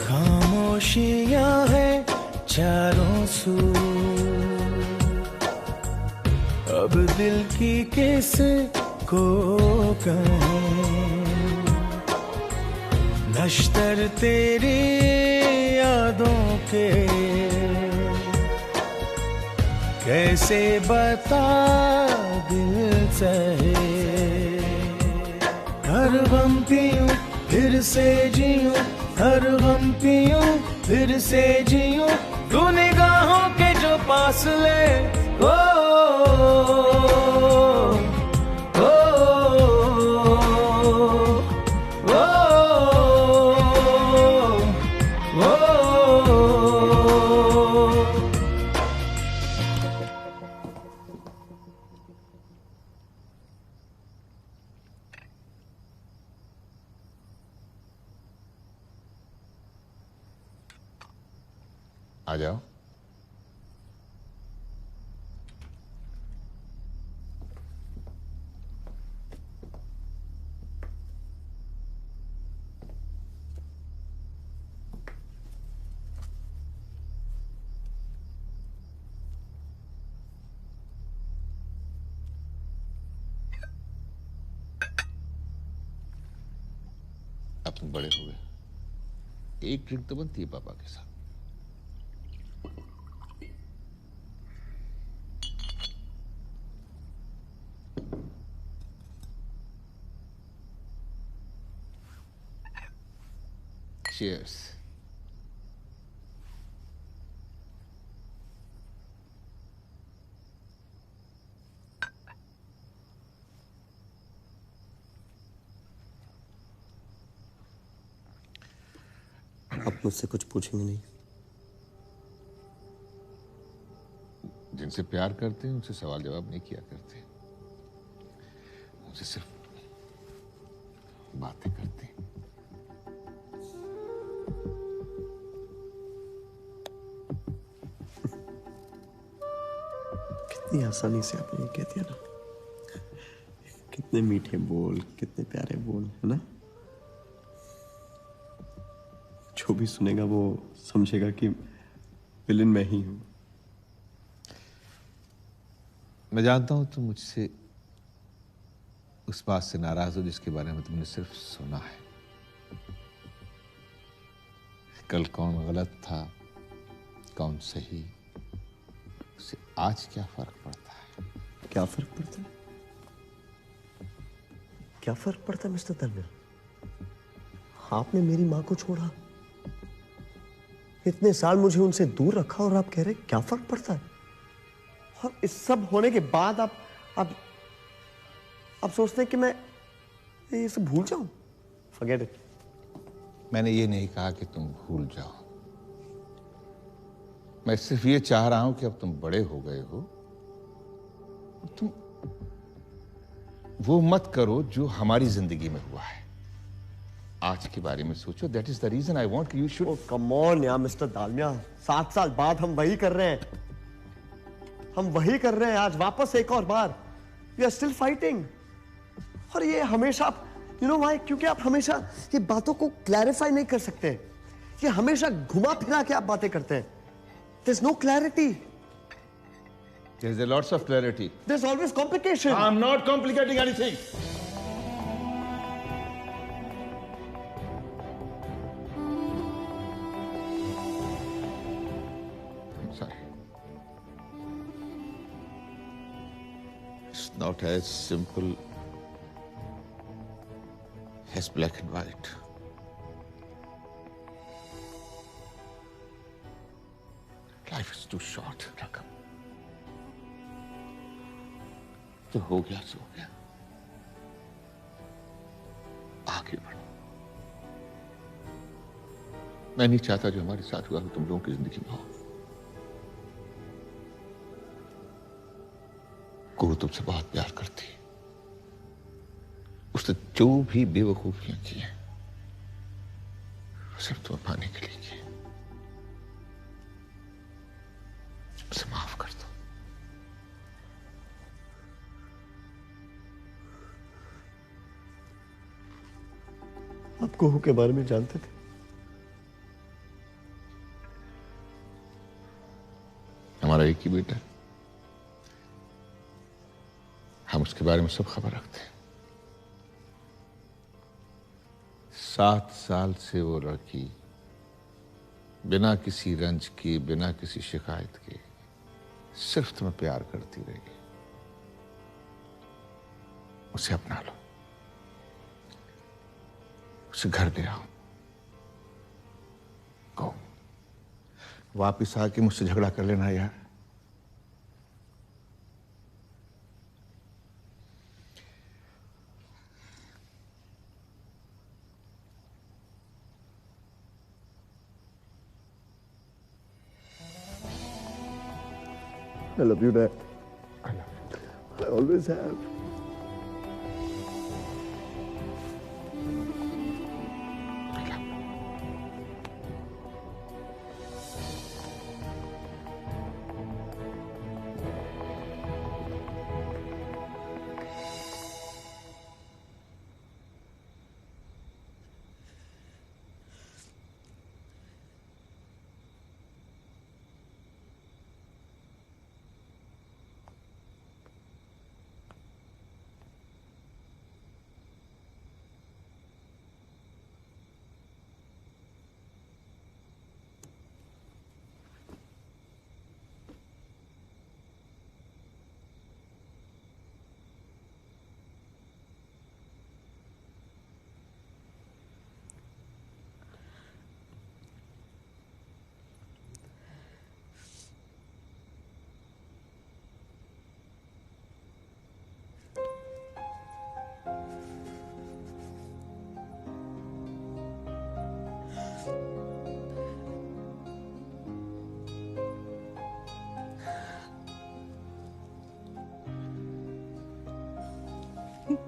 खामोशियां है चारों सू, अब दिल की किस को कहें। अश्तर तेरी यादों के कैसे बता दिल सहे। हर गम पीऊं फिर से जीऊं, हर गम पीऊं फिर से जीऊं, तू निगाहों के जो पास ले। ओ आ जाओ। अब तुम बड़े हो गए, एक ड्रिंक तो बनती है पापा के साथ। Cheers. आप मुझसे कुछ पूछेंगे नहीं? जिनसे प्यार करते हैं उनसे सवाल जवाब नहीं किया करते, उनसे सिर्फ बातें करते हैं। कितनी आसानी से आपने ये कह दिया ना। कितने मीठे बोल, कितने प्यारे बोल, है ना? जो भी सुनेगा वो समझेगा कि विलन मैं ही हूं। मैं जानता हूं तुम मुझसे उस बात से नाराज हो जिसके बारे में तुमने सिर्फ सुना है। कल कौन गलत था, कौन सही, उससे आज क्या फर्क पड़ता है? क्या फर्क पड़ता है? क्या फर्क पड़ता है मिस्टर धर्मेंद्र? आपने मेरी मां को छोड़ा, इतने साल मुझे उनसे दूर रखा और आप कह रहे क्या फर्क पड़ता है? और इस सब होने के बाद आप सोचते हैं कि मैं ये सब भूल जाऊं? Forget it. मैंने ये नहीं कहा कि तुम भूल जाओ, मैं सिर्फ ये चाह रहा हूं कि अब तुम बड़े हो गए हो, तुम वो मत करो जो हमारी जिंदगी में हुआ है। आज के बारे में सोचो। That is the reason I want you should. Come on यार मिस्टर दालमिया, 7 साल बाद हम वही कर रहे हैं। हम वही कर रहे हैं आज वापस एक और बार। We are still fighting. और ये हमेशा यू नो व्हाई? क्योंकि आप हमेशा ये बातों को क्लैरिफाई नहीं कर सकते। ये हमेशा घुमा फिरा के आप बातें करते हैं। There's no clarity. There's a lots of clarity. There's always complication. I'm not complicating anything. I'm sorry. It's not as simple as black and white. Life is too short, Rakam. जो हो गया सो हो गया, आगे बढ़ो। मैं नहीं चाहता जो हमारे साथ हुआ हो तुम लोगों की जिंदगी में हो। गुरु तुमसे बहुत प्यार करती है, उसने जो भी बेवकूफियां की हैं सिर्फ तुम्हें पाने के लिए की। उसे माफ कर दो। आप कुहू के बारे में जानते थे? हमारा एक ही बेटा है, हम उसके बारे में सब खबर रखते हैं। 7 साल से वो लड़की बिना किसी रंज की, बिना किसी शिकायत के सिर्फ तुम्हें प्यार करती रही। उसे अपना लो, उसे घर ले आओ। गो, वापिस आके मुझसे झगड़ा कर लेना यार। I love you, Dad. I always have.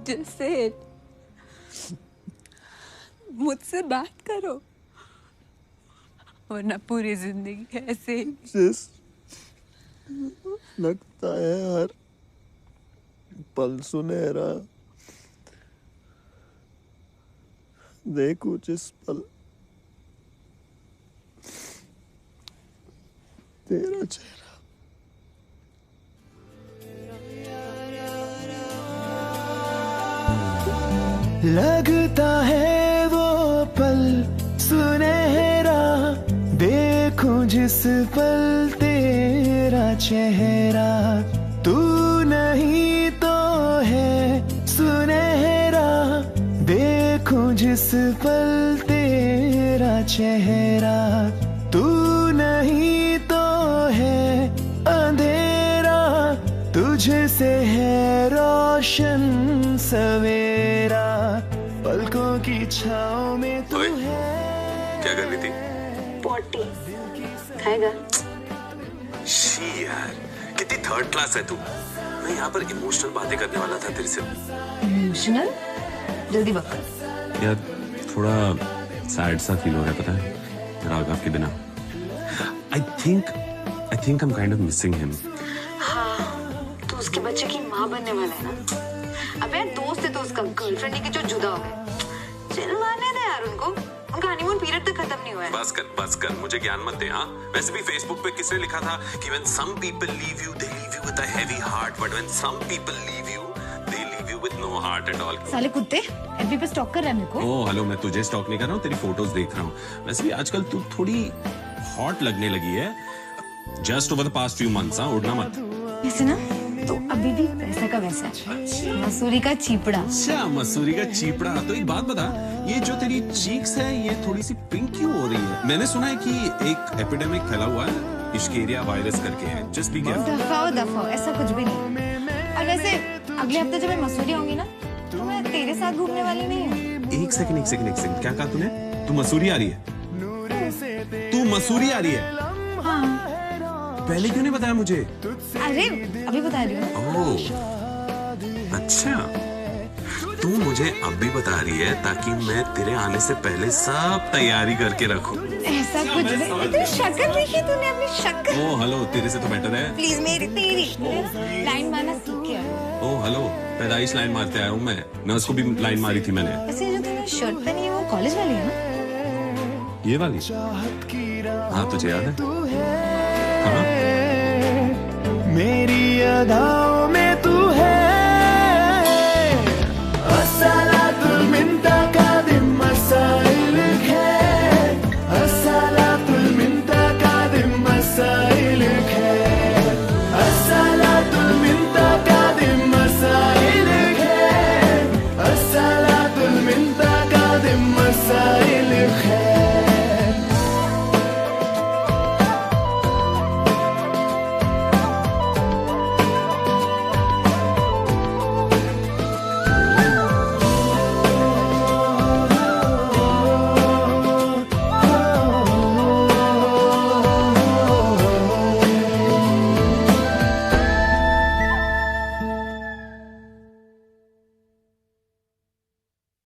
Just say it. मुझसे बात करो, वरना पूरी जिंदगी ऐसे ही। लगता है हर पल सुनहरा, देखो जिस पल तेरा चेहरा। लगता है वो पल सुनहरा, देखूं जिस पल तेरा चेहरा। तू नहीं तो है सुनहरा, देखूं जिस पल तेरा चेहरा। तू नहीं तो है अंधेरा, तुझसे है रोशन सवेरा। पलकों की छाँव में तू है। क्या कर रही थी? पॉटी खाएगा? शी यार, कितनी थर्ड क्लास है तू। मैं यहाँ पर इमोशनल बातें करने वाला था तेरे से। इमोशनल? जल्दी बक। यार थोड़ा सैड सा फील हो रहा है, पता है, राघव के बिना। I think I'm kind of missing him. हाँ, तो उसके बच्चे की माँ बनने वाला है ना? अबे यार दोस्त है तो उसका, गर्लफ्रेंड है कि जो जुदा हो गए। चिल्लाने दे यार उनको, उनका हनीमून पीरियड तक खत्म नहीं हुआ है। बस कर, मुझे ज्ञान मत दे। हाँ, वैसे भी फेसबुक पे किसने लिखा था कि when some people leave you, they leave you with a heavy heart, but when some people leave you, they leave you with no heart at all. साले कुत्ते, एफबी पे स्टॉक कर रहा है मेरे को। ओह हेलो, मैं तुझे स्टॉक नहीं कर रहा हूँ, तेरी फोटोज देख रहा हूँ। वैसे भी आजकल तू थोड़ी हॉट लगने लगी है। Just over the past few months, हाँ, उड़ना मत। वैसे ना तो अभी भी वैसा का वैसा है, मसूरी का चीपड़ा। अच्छा, मसूरी का चीपड़ा। तो एक बात बता, ये जो तेरी चीक्स है ये थोड़ी सी पिंक क्यों हो रही है? मैंने सुना है कि एक एपिडेमिक फैला हुआ है, इश्केरिया वायरस करके है। Just be careful. दफाओ, ऐसा कुछ भी नहीं। और वैसे अगले हफ्ते जब मैं मसूरी आऊंगी ना, तो मैं तेरे साथ घूमने वाली नहीं हूँ। एक सेकंड, क्या कहा तूने? तू मसूरी आ रही है? तू मसूरी आ रही है? हाँ। पहले क्यों नहीं बताया मुझे? अरे अभी बता रही हूँ। ओह अच्छा, तू मुझे अभी बता रही है ताकि मैं तेरे आने से पहले सब तैयारी करके रखूं। ऐसा कुछ नहीं। तेरी शक्ल देखी तूने, अपनी शक्ल। ओह हेलो, तेरे से तो बेटर है। प्लीज तेरी लाइन मारना सीख के आया। ओह हेलो, पैदाइश लाइन मारते आया हूँ मैं। नर्स को भी लाइन मारी थी मैंने। वैसे जो तूने शर्ट पहनी है वो कॉलेज वाली है ना? ये वाली? हाँ, तुझे याद है? मेरी अदाओं में